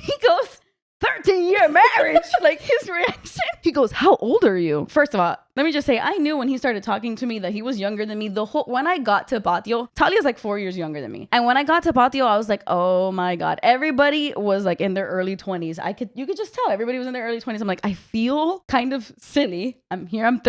13-year marriage. Like his reaction. He goes, how old are you? First of all, let me just say, I knew when he started talking to me that he was younger than me. When I got to Patio, Talia's like 4 years younger than me. And when I got to Patio, I was like, oh my God. Everybody was like in their early 20s. You could just tell everybody was in their early 20s. I'm like, I feel kind of silly. I'm here. I'm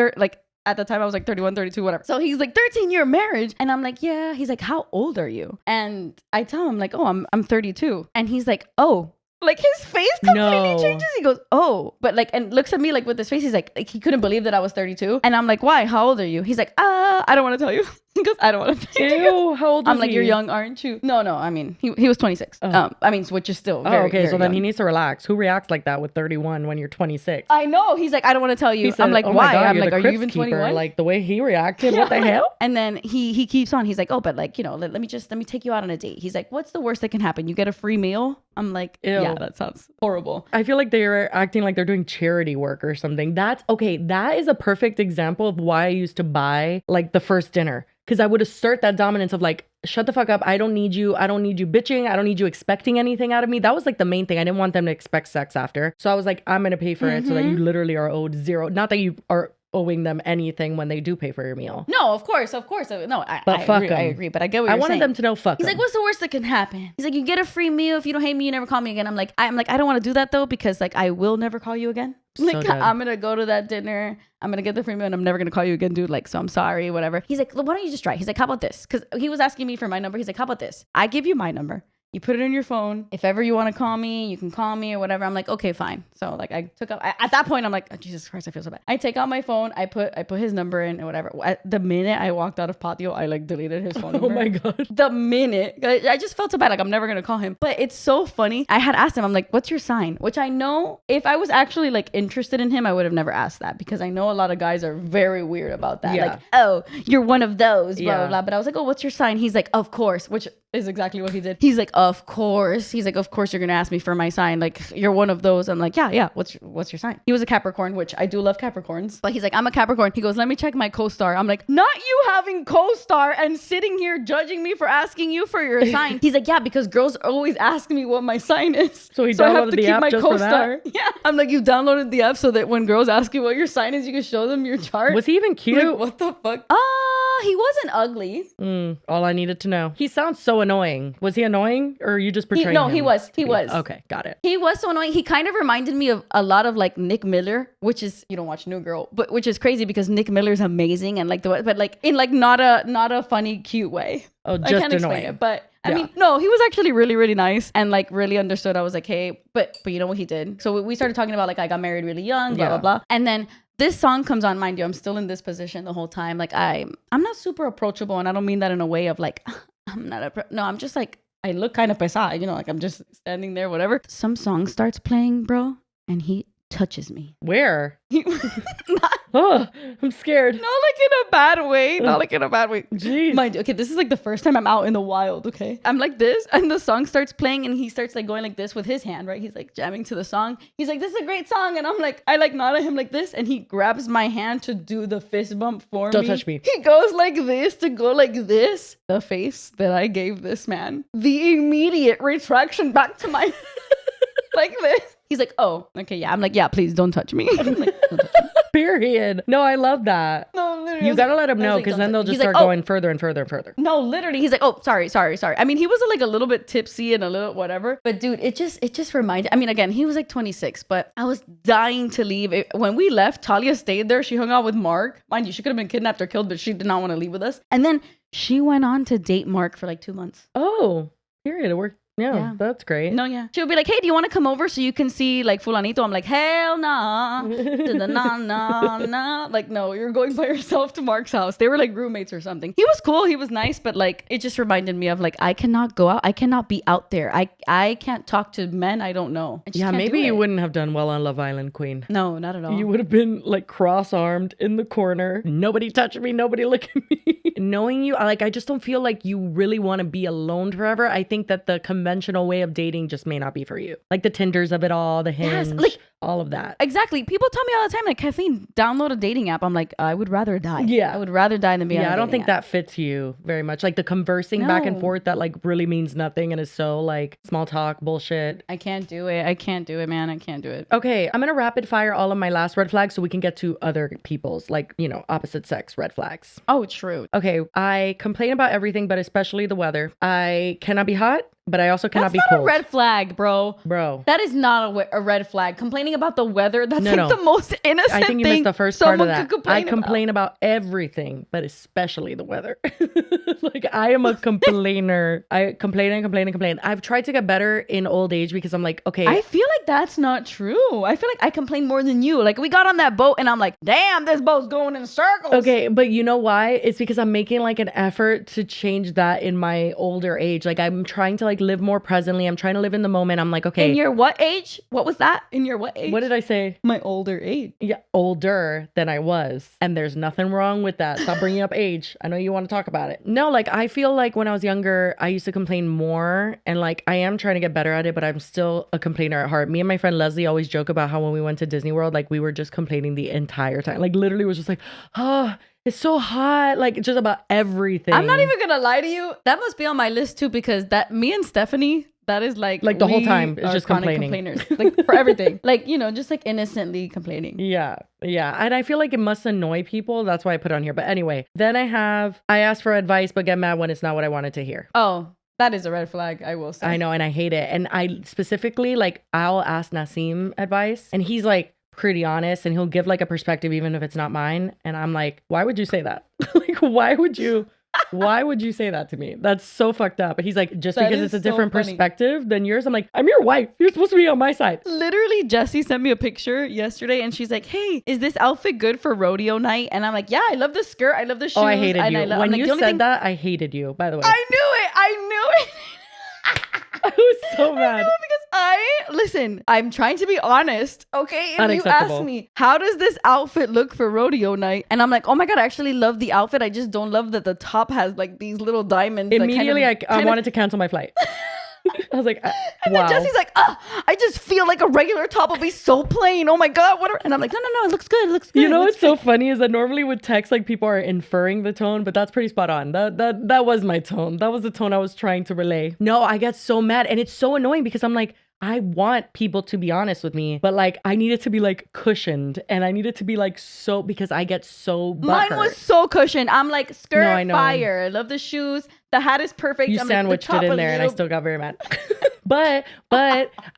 at the time I was like 31, 32, whatever. So he's like 13-year marriage. And I'm like, yeah. He's like, how old are you? And I tell him like, oh, I'm 32. And he's like, oh. Like his face completely changes. He goes, oh, but like, and looks at me like with his face. He's like he couldn't believe that I was 32. And I'm like, why? How old are you? He's like, I don't want to tell you. He goes, I don't want to tell you. Ew, how old was I'm like, he? you're young, aren't you? No. I mean, he was 26. I mean, which is still very, okay. very So then young. he needs to relax. Who reacts like that with 31 when you're 26? I know. He's like, I don't want to tell you. Said, I'm like, oh why? God, I'm you're like, the are you Crips even keeper. 21? Like the way he reacted. What the hell? And then he keeps on. He's like, oh, but like, let me take you out on a date. He's like, what's the worst that can happen? You get a free meal? I'm like, ew. Yeah, that sounds horrible. I feel like they're acting like they're doing charity work or something. That is a perfect example of why I used to buy like the first dinner. Because I would assert that dominance of like, shut the fuck up. I don't need you. I don't need you bitching. I don't need you expecting anything out of me. That was like the main thing. I didn't want them to expect sex after. So I was like, I'm going to pay for it so that you literally are owed zero. Not that you are owing them anything when they do pay for your meal. No, of course. No, I agree. But I get what you're saying. I wanted them to know fuck He's like, what's the worst that can happen? He's like, you get a free meal. If you don't hate me, you never call me again. I'm like, I don't want to do that though, because like I will never call you again. Like, so I'm gonna go to that dinner, I'm gonna get the free meal, and I'm never gonna call you again, dude. Like, so I'm sorry, whatever. He's like, why don't you just try? He's like, how about this? Because he was asking me for my number. He's like, how about this? I give you my number. You put it in your phone. If ever you want to call me, you can call me or whatever. I'm like, okay, fine. So like I took out, at that point, I'm like, oh, Jesus Christ, I feel so bad. I take out my phone. I put his number in or whatever. At the minute I walked out of Patio, I like deleted his phone number. Oh my God. The minute. I just felt so bad. Like I'm never going to call him. But it's so funny. I had asked him, I'm like, what's your sign? Which I know if I was actually like interested in him, I would have never asked that, because I know a lot of guys are very weird about that. Yeah. Like, oh, you're one of those, blah, blah, blah. But I was like, oh, what's your sign? He's like, of course, which is exactly what he did. He's like, of course. He's like, of course you're gonna ask me for my sign. Like, you're one of those. I'm like, yeah. What's your sign? He was a Capricorn, which I do love Capricorns. But he's like, I'm a Capricorn. He goes, let me check my co-star. I'm like, not you having co-star and sitting here judging me for asking you for your sign. He's like, yeah, because girls always ask me what my sign is. So I have to keep my co-star. Yeah. I'm like, you downloaded the app so that when girls ask you what your sign is, you can show them your chart. Was he even cute? Like, what the fuck? He wasn't ugly. All I needed to know. He sounds so annoying. Was he annoying, or are you just portraying him? He was. Okay, got it. He was so annoying. He kind of reminded me of a lot of like Nick Miller, which is, you don't watch New Girl, but which is crazy because Nick Miller's amazing and like but like in like not a funny, cute way. Oh, just I can't annoying. Explain it, but I mean, no, he was actually really, really nice and like really understood. I was like, hey, but you know what he did? So we started talking about like I got married really young, blah, blah, blah. And then this song comes on, mind you, I'm still in this position the whole time. Like I'm not super approachable, and I don't mean that in a way of like, I'm just like, I look kind of pesada, you know, like I'm just standing there, whatever. Some song starts playing, bro, and he touches me. Where? Oh, I'm scared. Not like in a bad way. Jeez. Mind you, okay, this is like the first time I'm out in the wild, okay? I'm like this, and the song starts playing, and he starts like going like this with his hand, right? He's like jamming to the song. He's like, this is a great song. And I'm like, I like nod at him like this, and he grabs my hand to do the fist bump for me. Don't touch me. He goes like this to go like this. The face that I gave this man. The immediate retraction back to my... like this. He's like, oh, okay, yeah. I'm like, yeah, please don't touch me. I'm like, don't touch me. Period. No, I love that. No, literally. You gotta let him know, because then they'll just start going further and further and further. No, literally. He's like, oh, sorry. I mean, he was like a little bit tipsy and a little whatever. But dude, it just reminded, I mean, again, he was like 26, but I was dying to leave. When we left, Talia stayed there. She hung out with Mark. Mind you, she could have been kidnapped or killed, but she did not want to leave with us. And then she went on to date Mark for like 2 months. Oh, period. It worked. Yeah, that's great. No, yeah. She would be like, hey, do you want to come over so you can see like fulanito? I'm like, hell nah. Nah. Like, no, you're going by yourself to Mark's house. They were like roommates or something. He was cool. He was nice. But like, it just reminded me of like, I cannot go out. I cannot be out there. I can't talk to men I don't know. Yeah, maybe you wouldn't have done well on Love Island, Queen. No, not at all. You would have been like cross-armed in the corner. Nobody touch me. Nobody look at me. Knowing you, like, I just don't feel like you really want to be alone forever. I think that the conventional way of dating just may not be for you. Like the Tinders of it all, the Hinge, like, all of that. Exactly. People tell me all the time, like, Kathleen, download a dating app. I'm like, I would rather die. Yeah. I would rather die than be on a dating I don't think app. that fits you very much. Like the conversing back and forth that like really means nothing and is so like small talk bullshit. I can't do it, man. I can't do it. Okay, I'm gonna rapid fire all of my last red flags so we can get to other people's, like, you know, opposite sex red flags. Oh, true. Okay, I complain about everything, but especially the weather. I cannot be hot, but I also cannot be cold. That's not a red flag, bro. That is not a red flag. Complaining about the weather, that's the most innocent thing. I think you missed the first part of that. I complain about everything, but especially the weather. Like, I am a complainer. I complain. I've tried to get better in old age because I'm like, okay. I feel like that's not true. I feel like I complain more than you. Like, we got on that boat and I'm like, damn, this boat's going in circles. Okay, but you know why? It's because I'm making like an effort to change that in my older age. Like, I'm trying to like live more presently. I'm trying to live in the moment. I'm like, okay. In your what age? What was that? In your what age? What did I say? My older age. Yeah, older than I was. And there's nothing wrong with that. Stop bringing up age. I know you want to talk about it. No, like, I feel like when I was younger, I used to complain more. And like, I am trying to get better at it, but I'm still a complainer at heart. Me and my friend Leslie always joke about how when we went to Disney World, like, we were just complaining the entire time. Like, literally was just like, oh, it's so hot. Like, just about everything. I'm not even gonna lie to you. That must be on my list too, because me and Stephanie, that is like the whole time it's just chronic complaining. complainers, like for everything. Like, you know, just like innocently complaining. Yeah. And I feel like it must annoy people. That's why I put it on here. But anyway, then I asked for advice, but get mad when it's not what I wanted to hear. Oh, that is a red flag, I will say. I know, and I hate it. And I specifically, like, I'll ask Nasim advice, and he's like pretty honest, and he'll give like a perspective even if it's not mine. And I'm like, why would you say that? Like, why would you say that to me? That's so fucked up. But he's like, just because it's a different perspective than yours. I'm like, I'm your wife. You're supposed to be on my side. Literally, Jessie sent me a picture yesterday and she's like, hey, is this outfit good for rodeo night? And I'm like, yeah, I love the skirt. I love the shoes. Oh, I hated you. When you said that, I hated you, by the way. I knew it. I was so mad. Listen, I'm trying to be honest, okay? If you ask me, how does this outfit look for rodeo night? And I'm like, oh my God, I actually love the outfit. I just don't love that the top has like these little diamonds. Immediately, I wanted to cancel my flight. I was like, wow. And then Jessie's like, I just feel like a regular top will be so plain. Oh my God, whatever. And I'm like, no, it looks good. It looks good. You know what's so funny is that normally with text, like people are inferring the tone, but that's pretty spot on. That was my tone. That was the tone I was trying to relay. No, I get so mad. And it's so annoying because I'm like, I want people to be honest with me, but like I need it to be like cushioned, and I need it to be like so, because I get so butthurt. Mine was so cushioned. I'm like, skirt fire. I love the shoes. The hat is perfect. You sandwiched it in there and I still got very mad. But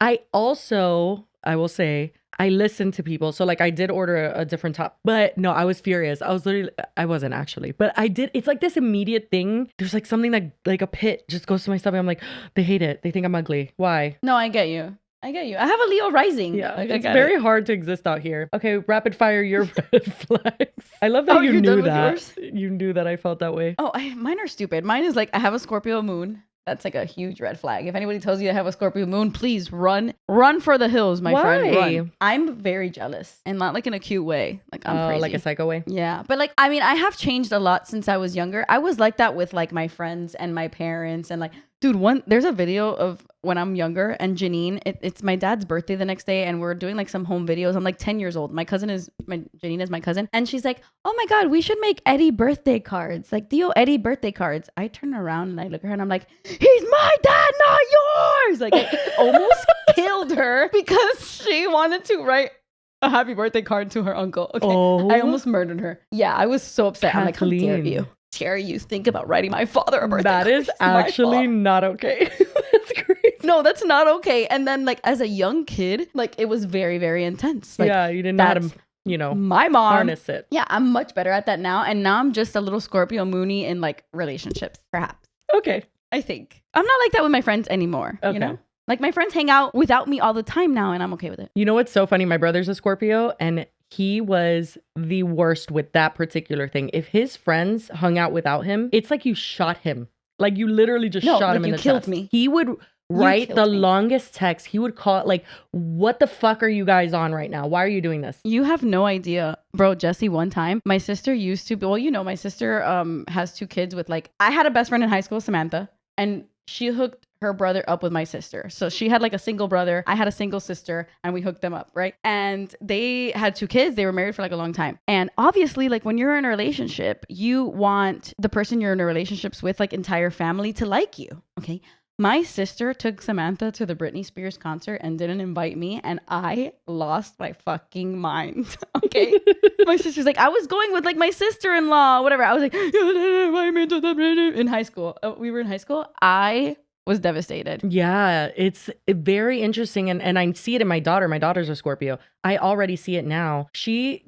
I will say, I listened to people. So like I did order a different top, but no, I was furious. I wasn't actually, but I did. It's like this immediate thing. There's like something that like a pit just goes to my stomach. I'm like, they hate it. They think I'm ugly. Why? No, I get you. I have a Leo rising. Yeah, it's very hard to exist out here. Okay, rapid fire your red flags. I love that you knew that. You knew that I felt that way. Oh, mine are stupid. Mine is like, I have a Scorpio moon. That's like a huge red flag. If anybody tells you I have a Scorpio moon, please run for the hills, my friend. Run. I'm very jealous, and not like in a cute way. Like I'm crazy. Like a psycho way. Yeah, but like I mean, I have changed a lot since I was younger. I was like that with like my friends and my parents, and like, dude, there's a video of when I'm younger and Janine. It's my dad's birthday the next day, and we're doing like some home videos. I'm like 10 years old. Janine is my cousin, and she's like, "Oh my God, we should make Eddie birthday cards, like Theo Eddie birthday cards." I turn around and I look at her and I'm like, "He's my dad, not yours!" Like I almost killed her because she wanted to write a happy birthday card to her uncle. Okay, I almost murdered her. Yeah, I was so upset. Kathleen. I'm like, how dare you? Dare you think about writing my father a birthday card? That is actually not okay. That's crazy. No, that's not okay. And then like as a young kid, like it was very, very intense. Like, yeah, you didn't know how to, my mom harness it. Yeah, I'm much better at that now. And now I'm just a little Scorpio Moony in like relationships, perhaps. Okay. I think. I'm not like that with my friends anymore. Okay. You know? Like my friends hang out without me all the time now, and I'm okay with it. You know what's so funny? My brother's a Scorpio, and he was the worst with that particular thing. If his friends hung out without him, it's like you shot him. Like you literally just shot him in the chest. You killed me. He would write the longest text. He would call it like, what the fuck are you guys on right now? Why are you doing this? You have no idea. Bro, Jessie, one time, my sister used to, well, you know, my sister has 2 kids with like, I had a best friend in high school, Samantha, and she hooked her brother up with my sister. So she had like a single brother. I had a single sister, and we hooked them up, right? And they had 2 kids. They were married for like a long time. And obviously, like when you're in a relationship, you want the person you're in a relationship with, like entire family, to like you. Okay. My sister took Samantha to the Britney Spears concert and didn't invite me, and I lost my fucking mind. Okay. My sister's like, I was going with like my sister-in-law, whatever. I was like, you didn't invite me to the Britney. In high school. We were in high school. I was devastated. Yeah, it's very interesting. And I see it in my daughter. My daughter's a Scorpio. I already see it now.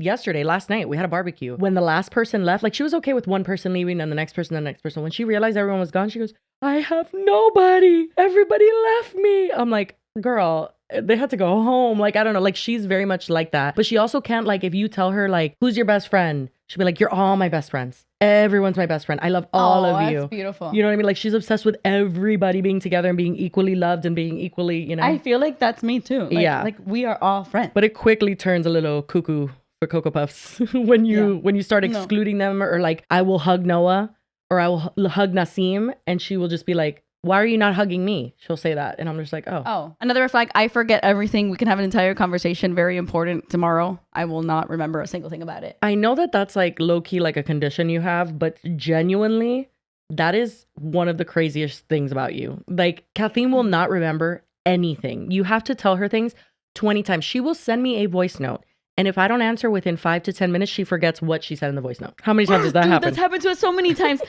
Last night, we had a barbecue. When the last person left, like she was okay with one person leaving and the next person. When she realized everyone was gone, she goes, I have nobody. Everybody left me. I'm like, girl, they had to go home. Like, I don't know. Like, she's very much like that. But she also can't, like, if you tell her, like, who's your best friend? She'll be like, you're all my best friends. Everyone's my best friend. I love all of you. That's beautiful. You know what I mean? Like, she's obsessed with everybody being together and being equally loved and being equally, you know. I feel like that's me too. Like, yeah. Like, we are all friends. But it quickly turns a little cuckoo for Cocoa Puffs when you start excluding them, or like, I will hug Noah or I will hug Nasim, and she will just be like, why are you not hugging me? She'll say that. And I'm just like, oh. Another red flag. I forget everything. We can have an entire conversation. Very important tomorrow. I will not remember a single thing about it. I know that that's like low key, like a condition you have, but genuinely, That is one of the craziest things about you. Like, Kathleen will not remember anything. You have to tell her things 20 times. She will send me a voice note. And if I don't answer within 5 to 10 minutes, she forgets what she said in the voice note. How many times does that happen? That's happened to us so many times.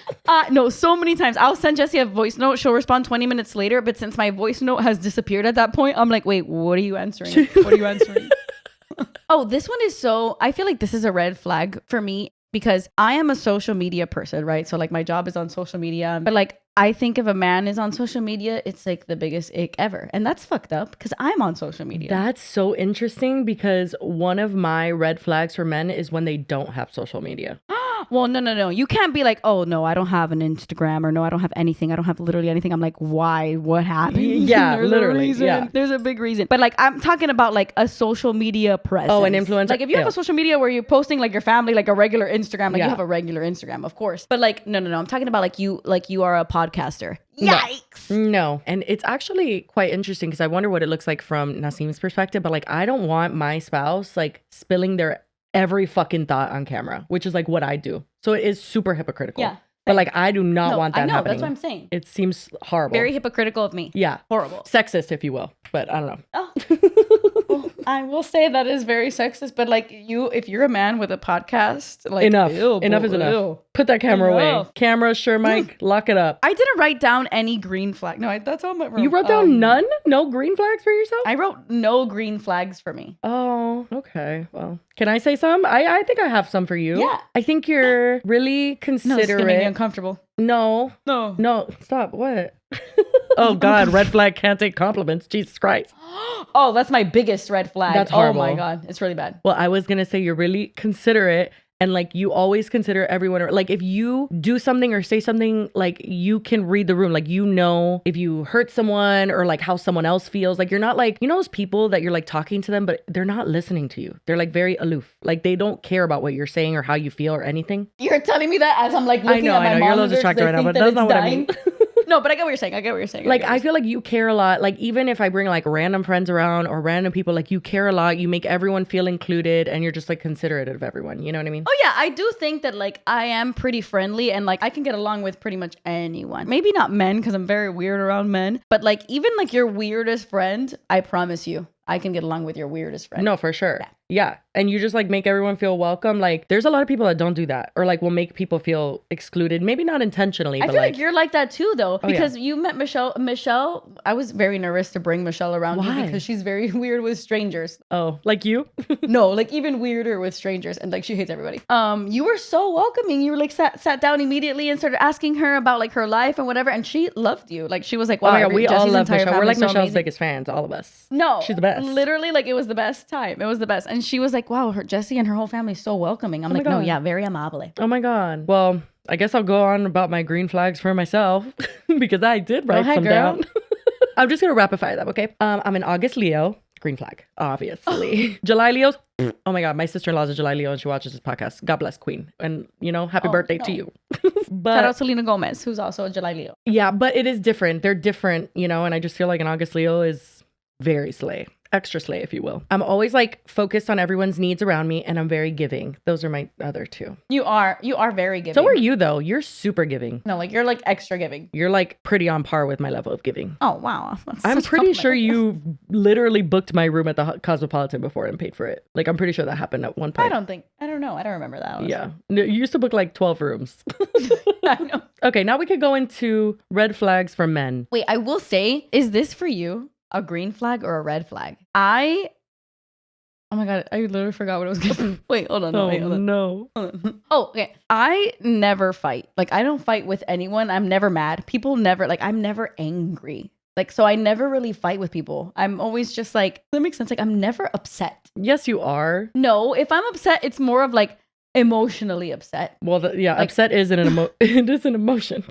No, so many times. I'll send Jessie a voice note. She'll respond 20 minutes later. But since my voice note has disappeared at that point, I'm like, wait, what are you answering? What are you answering? Oh, this one is I feel like this is a red flag for me because I am a social media person, right? So like my job is on social media. But like I think if a man is on social media, it's like the biggest ick ever. And that's fucked up because I'm on social media. That's so interesting because one of my red flags for men is when they don't have social media. Well, no. You can't be like, oh, no, I don't have an Instagram or no, I don't have anything. I don't have literally anything. I'm like, why? What happened? Yeah, literally. Yeah. There's a big reason. But like, I'm talking about like a social media presence. Oh, an influencer. Like if you have a social media where you're posting like your family, like a regular Instagram, like you have a regular Instagram, of course. But like, no. I'm talking about like you are a podcaster. Yikes. No. And it's actually quite interesting because I wonder what it looks like from Nasim's perspective. But like, I don't want my spouse like spilling their every fucking thought on camera, which is like what I do. So it is super hypocritical. Yeah. But like, I do not want that happening. That's what I'm saying. It seems horrible. Very hypocritical of me. Yeah. Horrible. Sexist, if you will. But I don't know. Oh. Well, I will say that is very sexist. But like if you're a man with a podcast, like enough is enough. Put that camera away. Camera, sure, Mike. Lock it up. I didn't write down any green flag. No, that's on my room. You wrote down none? No green flags for yourself? I wrote no green flags for me. Oh, okay. Well, can I say some? I think I have some for you. Yeah. I think you're really considerate. No, it's making me uncomfortable. No. Stop. What? Oh God, red flag, can't take compliments. Jesus Christ. Oh, that's my biggest red flag. That's horrible. Oh my God, it's really bad. Well, I was gonna say you're really considerate. And like you always consider everyone, like if you do something or say something, like you can read the room, like you know if you hurt someone or like how someone else feels. Like you're not like, you know those people that you're like talking to them, but they're not listening to you. They're like very aloof. Like they don't care about what you're saying or how you feel or anything. You're telling me that as I'm like looking at my monitor. You're a little distracted right now, but that's not what I mean. No, but I get what you're saying. Like, I feel like you care a lot. Like, even if I bring like random friends around or random people, like you care a lot. You make everyone feel included and you're just like considerate of everyone. You know what I mean? Oh yeah, I do think that like I am pretty friendly and like I can get along with pretty much anyone. Maybe not men because I'm very weird around men. But like even like your weirdest friend, I promise you, I can get along with your weirdest friend. No, for sure. Yeah. And you just like make everyone feel welcome. Like there's a lot of people that don't do that or like will make people feel excluded. Maybe not intentionally, but I feel like you're like that too though. Because you met Michelle. I was very nervous to bring Michelle around you because she's very weird with strangers. Oh, like you? No, like even weirder with strangers and like she hates everybody. You were so welcoming. You were like sat down immediately and started asking her about like her life and whatever. And she loved you. Like she was like, wow, oh my God, we all love Michelle. We're like Michelle's amazing. biggest fans, all of us. No, she's the best. Literally, like it was the best time. It was the best. And she was like, wow, Jessie and her whole family is so welcoming. I'm like, no, yeah, very amable. Oh my God. Well, I guess I'll go on about my green flags for myself because I did write some down. I'm just going to rapid fire them, okay? I'm an August Leo. Green flag, obviously. July Leos. Oh my God, my sister-in-law is a July Leo and she watches this podcast. God bless Queen. And, you know, happy birthday to you. But, shout out to Selena Gomez, who's also a July Leo. Yeah, but it is different. They're different, you know, and I just feel like an August Leo is very slay. Extra slay, if you will. I'm always like focused on everyone's needs around me and I'm very giving. Those are my other two. You are very giving. So are you though. You're super giving. No, like you're like extra giving. You're like pretty on par with my level of giving. Oh, wow. I'm pretty sure you literally booked my room at the Cosmopolitan before and paid for it. Like I'm pretty sure that happened at one point. I don't know. I don't remember that. Honestly. Yeah. No, you used to book like 12 rooms. I know. Okay, now we could go into red flags for men. Wait, I will say, is this for you a green flag or a red flag? Oh my God, I literally forgot what I was going to Wait, hold on. No. Oh, okay. I never fight. Like, I don't fight with anyone. I'm never mad. People never, like, I'm never angry. Like, so I never really fight with people. I'm always just like, that makes sense. Like, I'm never upset. Yes, you are. No, if I'm upset, it's more of like emotionally upset. Well, like, upset isn't it is an emotion.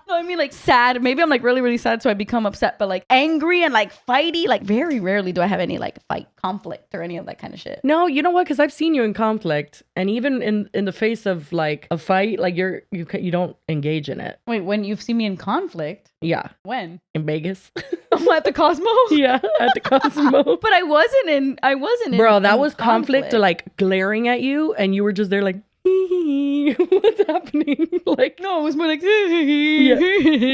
No, I mean like sad. Maybe I'm like really, really sad, so I become upset. But like angry and like fighty, like very rarely do I have any like conflict or any of that kind of shit. No, you know what? Because I've seen you in conflict, and even in the face of like a fight, like you don't engage in it. Wait, when you've seen me in conflict? Yeah. When? In Vegas. Oh, at the Cosmo? Yeah, at the Cosmo. But I wasn't in. Bro, that was conflict like glaring at you, and you were just there like. what's happening? Like, no, it was more like, yeah.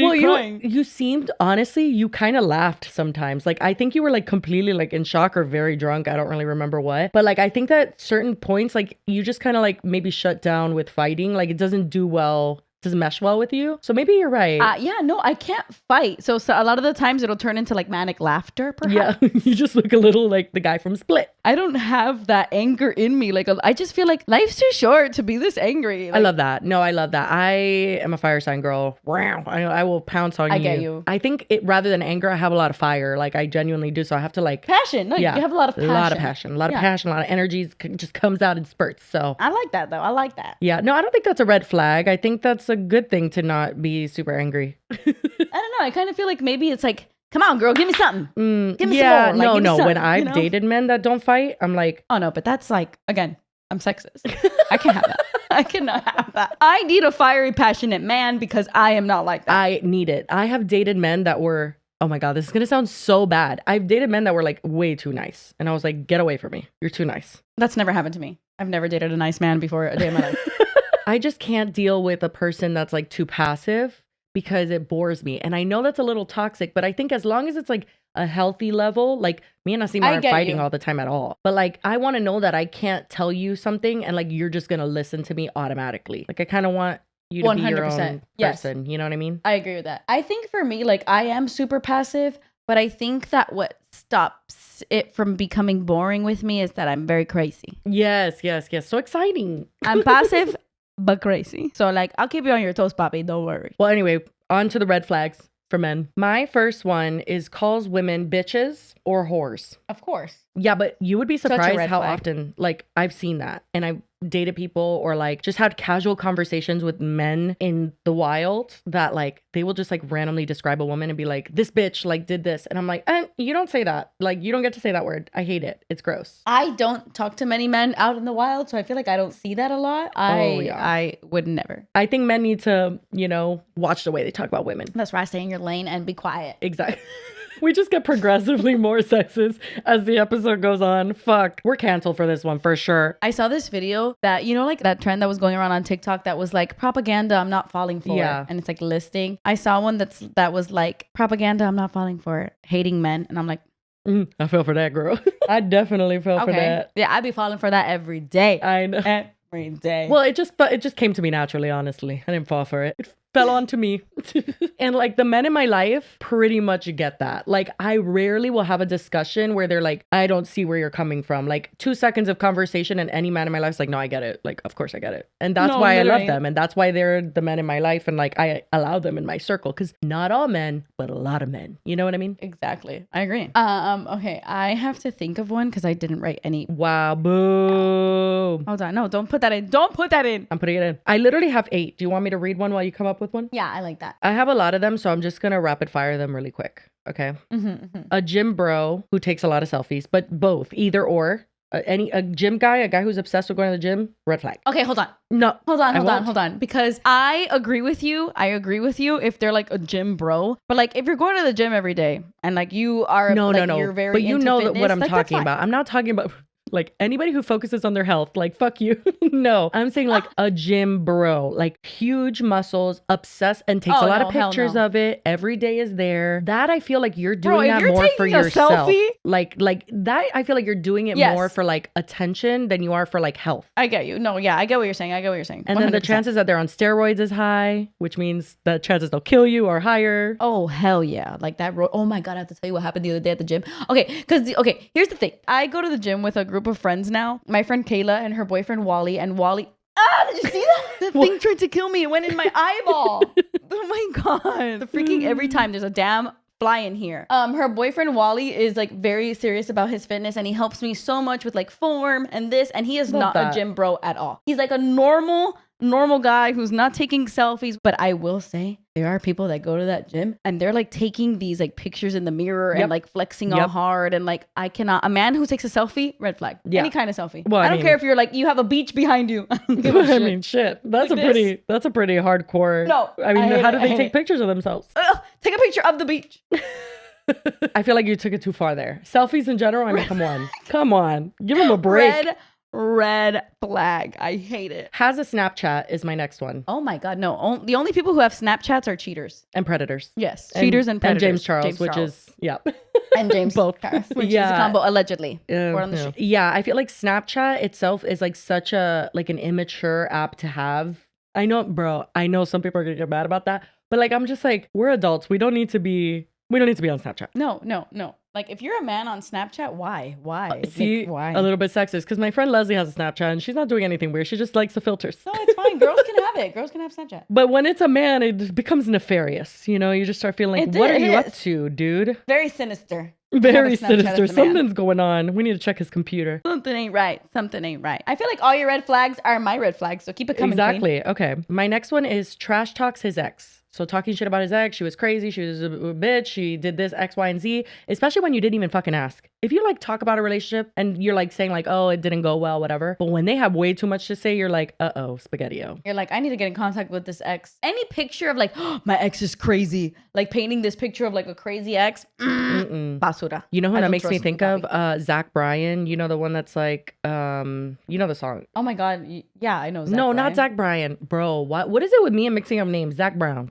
Well, you seemed, honestly, you kind of laughed sometimes. Like, I think you were like completely like in shock or very drunk. I don't really remember what. But like, I think that certain points, like you just kind of like maybe shut down with fighting. Like it doesn't do well. Doesn't mesh well with you. So maybe you're right. Yeah, no, I can't fight. So a lot of the times it'll turn into like manic laughter, perhaps. Yeah, you just look a little like the guy from Split. I don't have that anger in me. Like, I just feel like life's too short to be this angry. Like, I love that. No, I love that. I am a fire sign girl. Wow. I will pounce on you. I get you. I think rather than anger, I have a lot of fire. Like I genuinely do. So I have to like passion. No, yeah, you have a lot of passion. A lot of passion. A lot of passion. A lot of energy just comes out in spurts. So I like that though. I like that. Yeah. No, I don't think that's a red flag. I think that's a good thing to not be super angry. I don't know. I kind of feel like maybe it's like, come on, girl, give me something. Give me some more. Like, no. When I've dated men that don't fight, I'm like, oh no, but that's like, again, I'm sexist. I can't have that. I cannot have that. I need a fiery, passionate man because I am not like that. I need it. I have dated men that were, oh my God, this is going to sound so bad. I've dated men that were like way too nice. And I was like, get away from me. You're too nice. That's never happened to me. I've never dated a nice man before a day in my life. I just can't deal with a person that's like too passive because it bores me. And I know that's a little toxic, but I think as long as it's like a healthy level, like me and Nasima aren't fighting all the time at all. But like, I want to know that I can't tell you something and like, you're just going to listen to me automatically. Like, I kind of want you to 100%. Be your own person. You know what I mean? I agree with that. I think for me, like I am super passive, but I think that what stops it from becoming boring with me is that I'm very crazy. Yes. So exciting. I'm passive, but crazy. So like, I'll keep you on your toes, Poppy. Don't worry. Well, anyway, on to the red flags for men. My first one is calls women bitches or whores. Of course. Yeah, but you would be surprised how often, like, I've seen that. And I've dated people or like just had casual conversations with men in the wild that like they will just like randomly describe a woman and be like, this bitch like did this. And I'm like, you don't say that. Like, you don't get to say that word. I hate it. It's gross. I don't talk to many men out in the wild, so I feel like I don't see that a lot. I would never. I think men need to, watch the way they talk about women. That's right. Stay in your lane and be quiet. Exactly. We just get progressively more sexist as the episode goes on. Fuck. We're canceled for this one for sure. I saw this video that, like that trend that was going around on TikTok that was like propaganda I'm not falling for. Yeah. And it's like listing. I saw one that was like propaganda I'm not falling for, hating men. And I'm like, I fell for that, girl. I definitely fell for that. Yeah, I'd be falling for that every day. I know. Every day. Well, it just came to me naturally, honestly. I didn't fall for it. It fell onto me. And like the men in my life pretty much get that. Like I rarely will have a discussion where they're like, I don't see where you're coming from. Like 2 seconds of conversation and any man in my life is like, no, I get it. Like, of course I get it. And that's why I love them. And that's why they're the men in my life. And like, I allow them in my circle because not all men, but a lot of men. You know what I mean? Exactly. I agree. Okay. I have to think of one because I didn't write any. Wow. Boo. Hold on. No, don't put that in. Don't put that in. I'm putting it in. I literally have 8. Do you want me to read one while you come up with one? Yeah, I like that. I have a lot of them, so I'm just gonna rapid fire them really quick. Okay. A gym bro who takes a lot of selfies, but both, either or. A gym guy, a guy who's obsessed with going to the gym, red flag. Okay, hold on. No, hold on. Because I agree with you. If they're like a gym bro, but like if you're going to the gym every day and like you are, no, you're very, but you know fitness, what I'm talking about. I'm not talking about. Like anybody who focuses on their health, like fuck you. No, I'm saying like a gym bro, like huge muscles, obsessed and takes a lot of pictures of it. Every day is there. That I feel like you're doing that more for yourself. Selfie? Like that I feel like you're doing it more for like attention than you are for like health. I get you. No, yeah, I get what you're saying. And 100%. Then the chances that they're on steroids is high, which means the chances they'll kill you are higher. Oh, hell yeah. Like that. Oh my God, I have to tell you what happened the other day at the gym. Okay, here's the thing. I go to the gym with a group of friends now. My friend Mikayla and her boyfriend Wally, and Wally. Did you see that? The thing tried to kill me. It went in my eyeball. Oh my God. The freaking every time there's a damn fly in here. Her boyfriend Wally is like very serious about his fitness and he helps me so much with like form and this, and he is not a gym bro at all. He's like a normal guy who's not taking selfies. But I will say there are people that go to that gym and they're like taking these like pictures in the mirror and like flexing all hard, and like I cannot. A man who takes a selfie, red flag. Any kind of selfie. Well, I don't care if you're like you have a beach behind you. I mean, shit. That's like a pretty hardcore. No, I mean, how do they take pictures of themselves? Take a picture of the beach. I feel like you took it too far there. Selfies in general. I mean, come on, give them a break. red flag. I hate it. Has a Snapchat is my next one. Oh my God, no. The only people who have Snapchats are cheaters. And predators. Yes, cheaters and predators. And James Charles, which is, yeah. And James both. Charles, which is a combo, allegedly. On the street. Yeah, I feel like Snapchat itself is like such a, like an immature app to have. I know, bro, I know some people are gonna get mad about that, but like, I'm just like, we're adults. We don't need to be on Snapchat. No. Like, if you're a man on Snapchat, why? See, like, why? A little bit sexist because my friend Leslie has a Snapchat and she's not doing anything weird. She just likes the filters. No, it's fine. Girls can have it. Girls can have Snapchat. But when it's a man, it becomes nefarious. You know, you just start feeling like, what are you up to, dude? Very sinister. Very sinister. Something's going on. We need to check his computer. Something ain't right. I feel like all your red flags are my red flags, so keep it coming. Exactly. Queen. Okay. My next one is trash talks his ex. So talking shit about his ex, she was crazy, she was a bitch, she did this X, Y, and Z, especially when you didn't even fucking ask. If you like talk about a relationship and you're like saying like, oh, it didn't go well, whatever. But when they have way too much to say, you're like, uh-oh, spaghetti-o. You're like, I need to get in contact with this ex. Any picture of like, oh, my ex is crazy. Like painting this picture of like a crazy ex. Basura. You know who that makes me think of? Zach Bryan. You know the one that's like, you know the song. Oh my God. Yeah, I know Zach No, Bryan. not Zach Bryan. Bro, what is it with me and mixing up names? Zach Brown.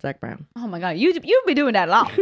Oh my God, you've been doing that a lot.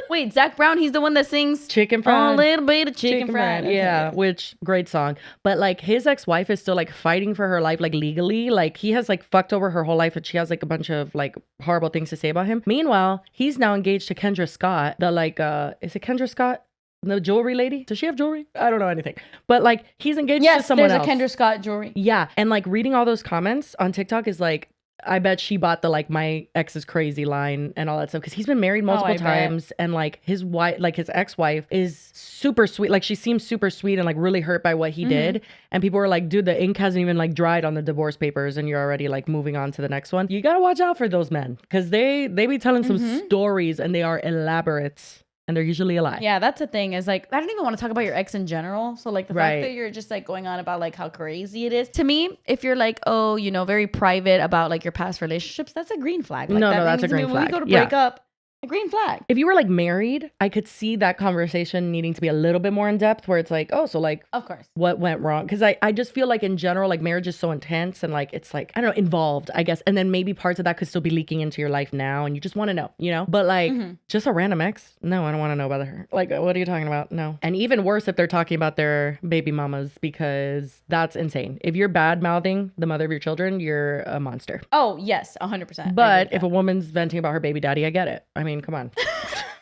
Wait, Zach Brown, he's the one that sings Chicken Fried. A little bit of chicken fried. Okay. Yeah, which great song. But like his ex-wife is still like fighting for her life, like legally. Like he has like fucked over her whole life and she has like a bunch of like horrible things to say about him. Meanwhile, he's now engaged to Kendra Scott, the like, is it Kendra Scott? The jewelry lady? Does she have jewelry? I don't know anything. But like he's engaged to someone else. Yes, there's a Kendra Scott jewelry. Yeah. And like reading all those comments on TikTok is like, I bet she bought the like my ex is crazy line and all that stuff because he's been married multiple times and like his wife, like his ex-wife is super sweet. Like she seems super sweet and like really hurt by what he did. And people were like, dude, the ink hasn't even like dried on the divorce papers and you're already like moving on to the next one. You gotta watch out for those men because they be telling some stories and they are elaborate. And they're usually a lie. Yeah, that's the thing is like, I don't even want to talk about your ex in general. So like the fact that you're just like going on about like how crazy it is. To me, if you're like, oh, you know, very private about like your past relationships, that's a green flag. Like, that's a green flag. When we go to break up, a green flag. If you were like married, I could see that conversation needing to be a little bit more in depth where it's like, oh, so like, of course, what went wrong? Because I just feel like in general, like marriage is so intense and like, it's like, I don't know, involved, I guess. And then maybe parts of that could still be leaking into your life now and you just want to know, you know? But like just a random ex? No, I don't want to know about her. Like, what are you talking about? No. And even worse if they're talking about their baby mamas because that's insane. If you're bad mouthing the mother of your children, you're a monster. Oh, yes, 100%. But if a woman's venting about her baby daddy, I get it. I mean, come on.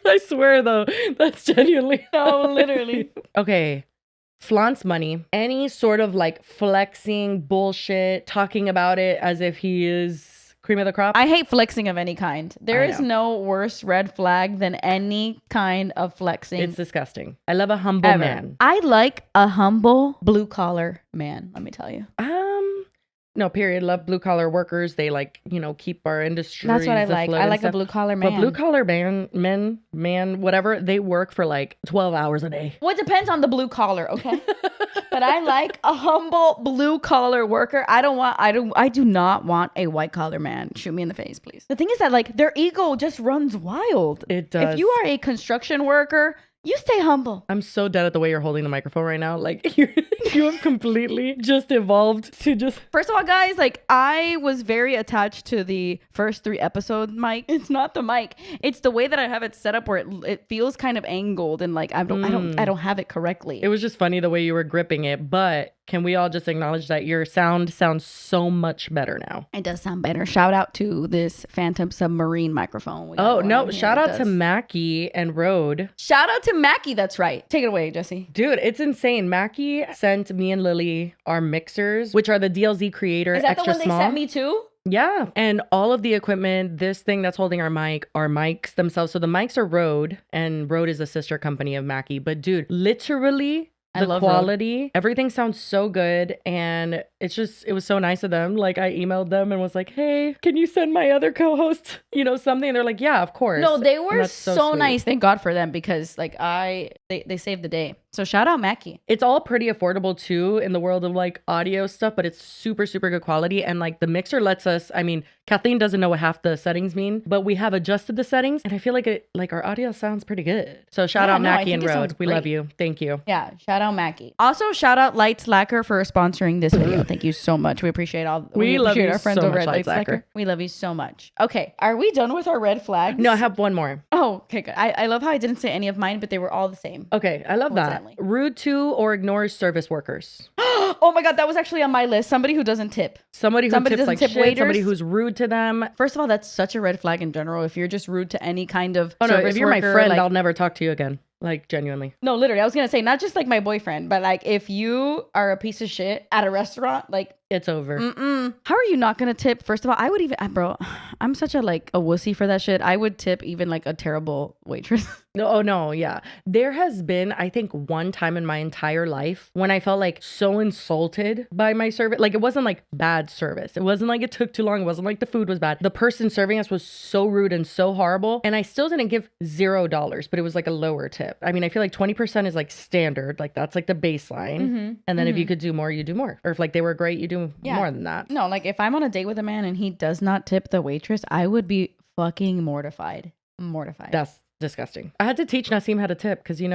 I swear though, that's genuinely. No, literally. Okay. Flaunts money. Any sort of like flexing bullshit, talking about it as if he is cream of the crop. I hate flexing of any kind. There is no worse red flag than any kind of flexing. It's disgusting. I love a humble man. I like a humble blue collar man, let me tell you. No, period. Love blue collar workers. They like, you know, keep our industry. That's what I like. I like a blue collar man. But blue collar men, whatever, they work for like 12 hours a day. Well, it depends on the blue collar, okay? But I like a humble blue collar worker. I do not want a white collar man. Shoot me in the face, please. The thing is that like their ego just runs wild. It does. If you are a construction worker, you stay humble. I'm so dead at the way you're holding the microphone right now. Like you have completely just evolved to just. First of all, guys, like I was very attached to the first 3 episode mic. It's not the mic. It's the way that I have it set up where it feels kind of angled and like I don't have it correctly. It was just funny the way you were gripping it, but can we all just acknowledge that your sound sounds so much better now? It does sound better. Shout out to this Phantom Submarine microphone. Oh, no. Shout out to Mackie and Rode. Shout out to Mackie. That's right. Take it away, Jesse. Dude, it's insane. Mackie sent me and Lily our mixers, which are the DLZ Creator Extra Small. Is that the one they sent me too? Yeah. And all of the equipment, this thing that's holding our mics themselves. So the mics are Rode, and Rode is a sister company of Mackie. But dude, literally, the quality, everything sounds so good. And it was so nice of them. Like I emailed them and was like, hey, can you send my other co-host, something? And they're like, yeah, of course. No, they were so sweet. nice. Thank God for them because like they saved the day. So shout out Mackie. It's all pretty affordable too in the world of like audio stuff, but it's super, super good quality. And like the mixer lets us, I mean, Kathleen doesn't know what half the settings mean, but we have adjusted the settings and I feel like our audio sounds pretty good. So shout out Mackie and Road. We love you. Thank you. Yeah. Shout out Mackie. Also shout out Light Slacker for sponsoring this video. Thank you so much. We appreciate we love appreciate you our friends so over much, at Light Slacker. We love you so much. Okay. Are we done with our red flags? No, I have one more. Oh, okay, good. I love how I didn't say any of mine, but they were all the same. Okay. I love that. Rude to or ignores service workers. Oh my God, that was actually on my list. Somebody who doesn't tip. Somebody who tips like shit. Waiters. Somebody who's rude to them. First of all, that's such a red flag in general. If you're just rude to any kind of if you're worker, my friend, I'll never talk to you again. Like genuinely. No, literally. I was going to say not just like my boyfriend, but like if you are a piece of shit at a restaurant, like it's over. How are you not going to tip? First of all, I would even, bro, I'm such a wussy for that shit. I would tip even like a terrible waitress. Oh no, yeah. There has been, I think, one time in my entire life when I felt like so insulted by my service. Like it wasn't like bad service. It wasn't like it took too long. It wasn't like the food was bad. The person serving us was so rude and so horrible. And I still didn't give $0, but it was like a lower tip. I mean, I feel like 20% is like standard. Like that's like the baseline. And then if you could do more, you do more. Or if like they were great, you do more than that. No, like if I'm on a date with a man and he does not tip the waitress, I would be fucking mortified. That's disgusting. I had to teach Nassim how to tip because they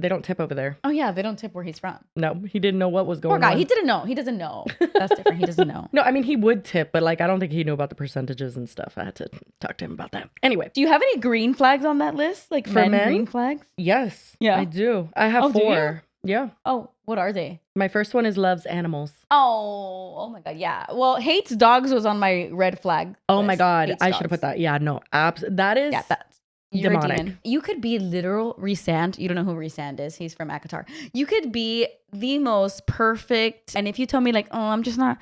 don't tip over there. Oh yeah, they don't tip where he's from. No, he didn't know what was going on. Poor guy, he didn't know. He doesn't know. That's different. He doesn't know. No, I mean he would tip, but like I don't think he knew about the percentages and stuff. I had to talk to him about that. Anyway, do you have any green flags on that list? Like for men green flags? Yes. Yeah, I do. I have 4. Yeah. Oh, what are they? My first one is loves animals. Oh my God. Yeah. Well, hates dogs was on my red flag. Oh my God. I should have put that. Yeah, no. That is you're demonic. A demon. You could be literal Resand. You don't know who Resand is. He's from Akatar. You could be the most perfect. And if you tell me like, oh, I'm just not,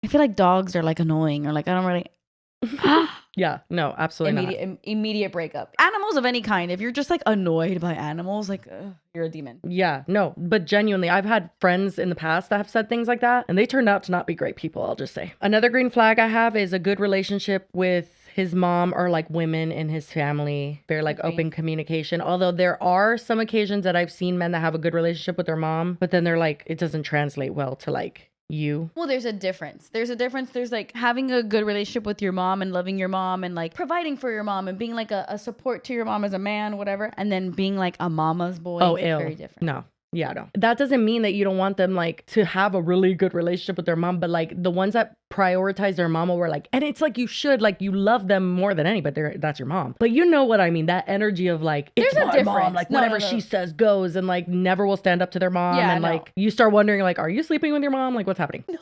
I feel like dogs are like annoying or like, I don't really. Yeah, no, absolutely not. Immediate breakup. Animals of any kind. If you're just like annoyed by animals, like you're a demon. Yeah, no, but genuinely, I've had friends in the past that have said things like that, and they turned out to not be great people, I'll just say. Another green flag I have is a good relationship with his mom or like women in his family. Very like open communication. Although there are some occasions that I've seen men that have a good relationship with their mom, but then they're like, it doesn't translate well to like you. Well, there's a difference. There's like having a good relationship with your mom and loving your mom and like providing for your mom and being like a support to your mom as a man, whatever. And then being like a mama's boy. Oh, very different. No. Yeah, no. That doesn't mean that you don't want them like to have a really good relationship with their mom, but like the ones that prioritize their mama were like, and it's like you should, like you love them more than any, but that's your mom. But you know what I mean? That energy of like, it's my mom, like whatever she says goes, and like never will stand up to their mom. Yeah, and like you start wondering like, are you sleeping with your mom? Like what's happening? No,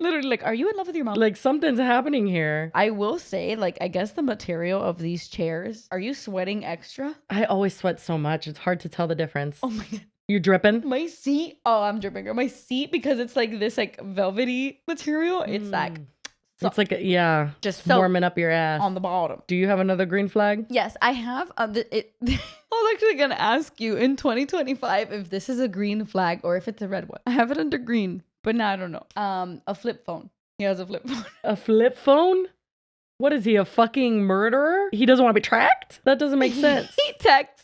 literally like, are you in love with your mom? Like something's happening here. I will say like, I guess the material of these chairs, are you sweating extra? I always sweat so much. It's hard to tell the difference. Oh my God. You're dripping? My seat. Oh, I'm dripping. My seat, because it's like this like velvety material. It's like. It's like, just warming up your ass. On the bottom. Do you have another green flag? Yes, I have. I was actually going to ask you in 2025 if this is a green flag or if it's a red one. I have it under green, but now I don't know. A flip phone. He has a flip phone. A flip phone? What is he, a fucking murderer? He doesn't want to be tracked? That doesn't make sense.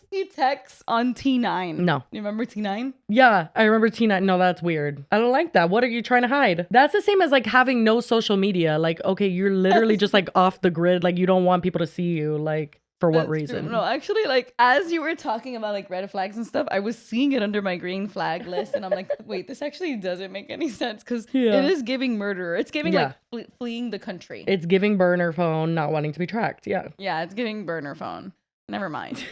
He texts on T9. No. You remember T9? Yeah, I remember T9. No, that's weird. I don't like that. What are you trying to hide? That's the same as like having no social media. Like, okay, you're literally just like off the grid. Like you don't want people to see you. Like, for what reason? No, actually, like as you were talking about like red flags and stuff, I was seeing it under my green flag list, and I'm like, wait, this actually doesn't make any sense because it is giving murderer. It's giving like fleeing the country. It's giving burner phone, not wanting to be tracked. Yeah. Yeah, it's giving burner phone. Never mind.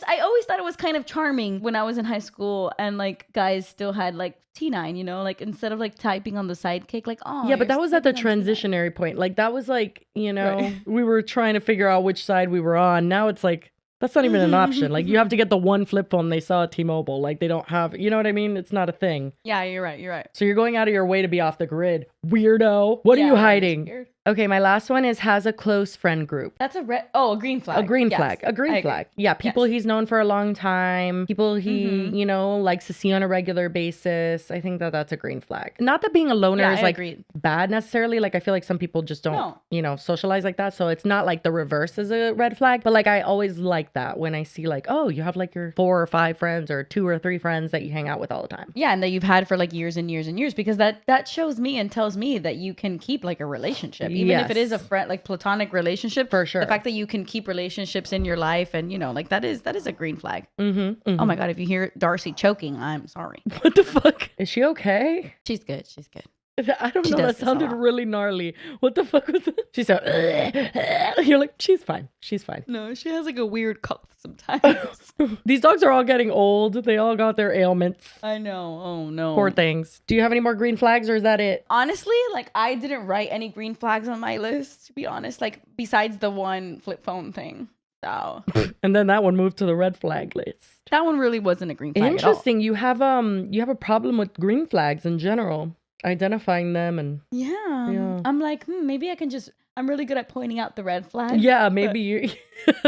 I always thought it was kind of charming when I was in high school and like guys still had like T9, you know, like instead of like typing on the sidekick, like, oh. Yeah, but that was at the transitionary point. Like that was like, you know, we were trying to figure out which side we were on. Now it's like, that's not even an option. Like you have to get the one flip phone they saw at T-Mobile. Like they don't have, you know what I mean? It's not a thing. Yeah, you're right. So you're going out of your way to be off the grid. Weirdo. What are you hiding? Okay, my last one is has a close friend group. That's a a green flag. A green flag. A green flag. Yeah, people he's known for a long time. People he, you know, likes to see on a regular basis. I think that that's a green flag. Not that being a loner is like bad necessarily. Like I feel like some people just don't, you know, socialize like that. So it's not like the reverse is a red flag. But like I always like that when I see like, oh, you have like your 4 or 5 friends or 2 or 3 friends that you hang out with all the time. Yeah, and that you've had for like years and years and years, because that shows me and tells me that you can keep like a relationship. Even if it is a friend, like platonic relationship. For sure. The fact that you can keep relationships in your life and, you know, like that is a green flag. Oh my God, if you hear Darcy choking, I'm sorry. What the fuck? Is she okay? She's good. She's good. I don't know. That sounded really gnarly. What the fuck was that? She said, you're like, she's fine. She's fine. No, she has like a weird cough sometimes. These dogs are all getting old. They all got their ailments. I know. Oh no. Poor things. Do you have any more green flags or is that it? Honestly, like I didn't write any green flags on my list, to be honest, like besides the one flip phone thing. So. And then that one moved to the red flag list. That one really wasn't a green flag. Interesting. You have a problem with green flags in general. Identifying them and I'm like maybe I can just I'm really good at pointing out the red flags. Yeah, maybe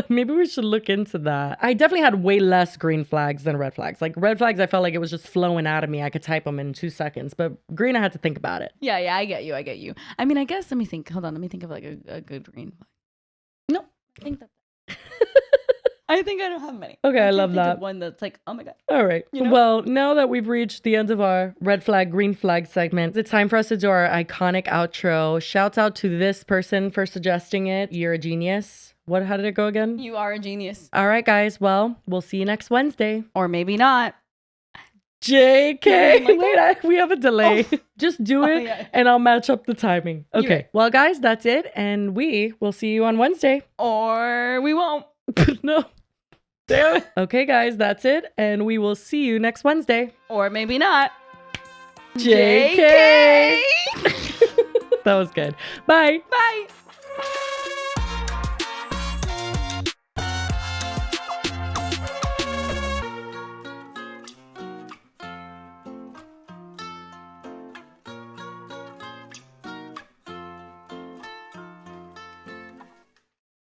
maybe we should look into that. I definitely had way less green flags than red flags. Like red flags, I felt like it was just flowing out of me. I could type them in 2 seconds, but green, I had to think about it. Yeah, I get you. I mean, I guess let me think of like a good green flag. No, I think that's I think I don't have many. Okay, I love that. One that's like, oh my God. All right. You know? Well, now that we've reached the end of our red flag, green flag segment, it's time for us to do our iconic outro. Shouts out to this person for suggesting it. You're a genius. How did it go again? You are a genius. All right, guys. Well, we'll see you next Wednesday. Or maybe not. JK. Wait, we have a delay. Just do it and I'll match up the timing. Okay. Well, guys, that's it. And we will see you on Wednesday. Or we won't. No. Damn it. Okay, guys, that's it. And we will see you next Wednesday. Or maybe not. JK. That was good. Bye. Bye.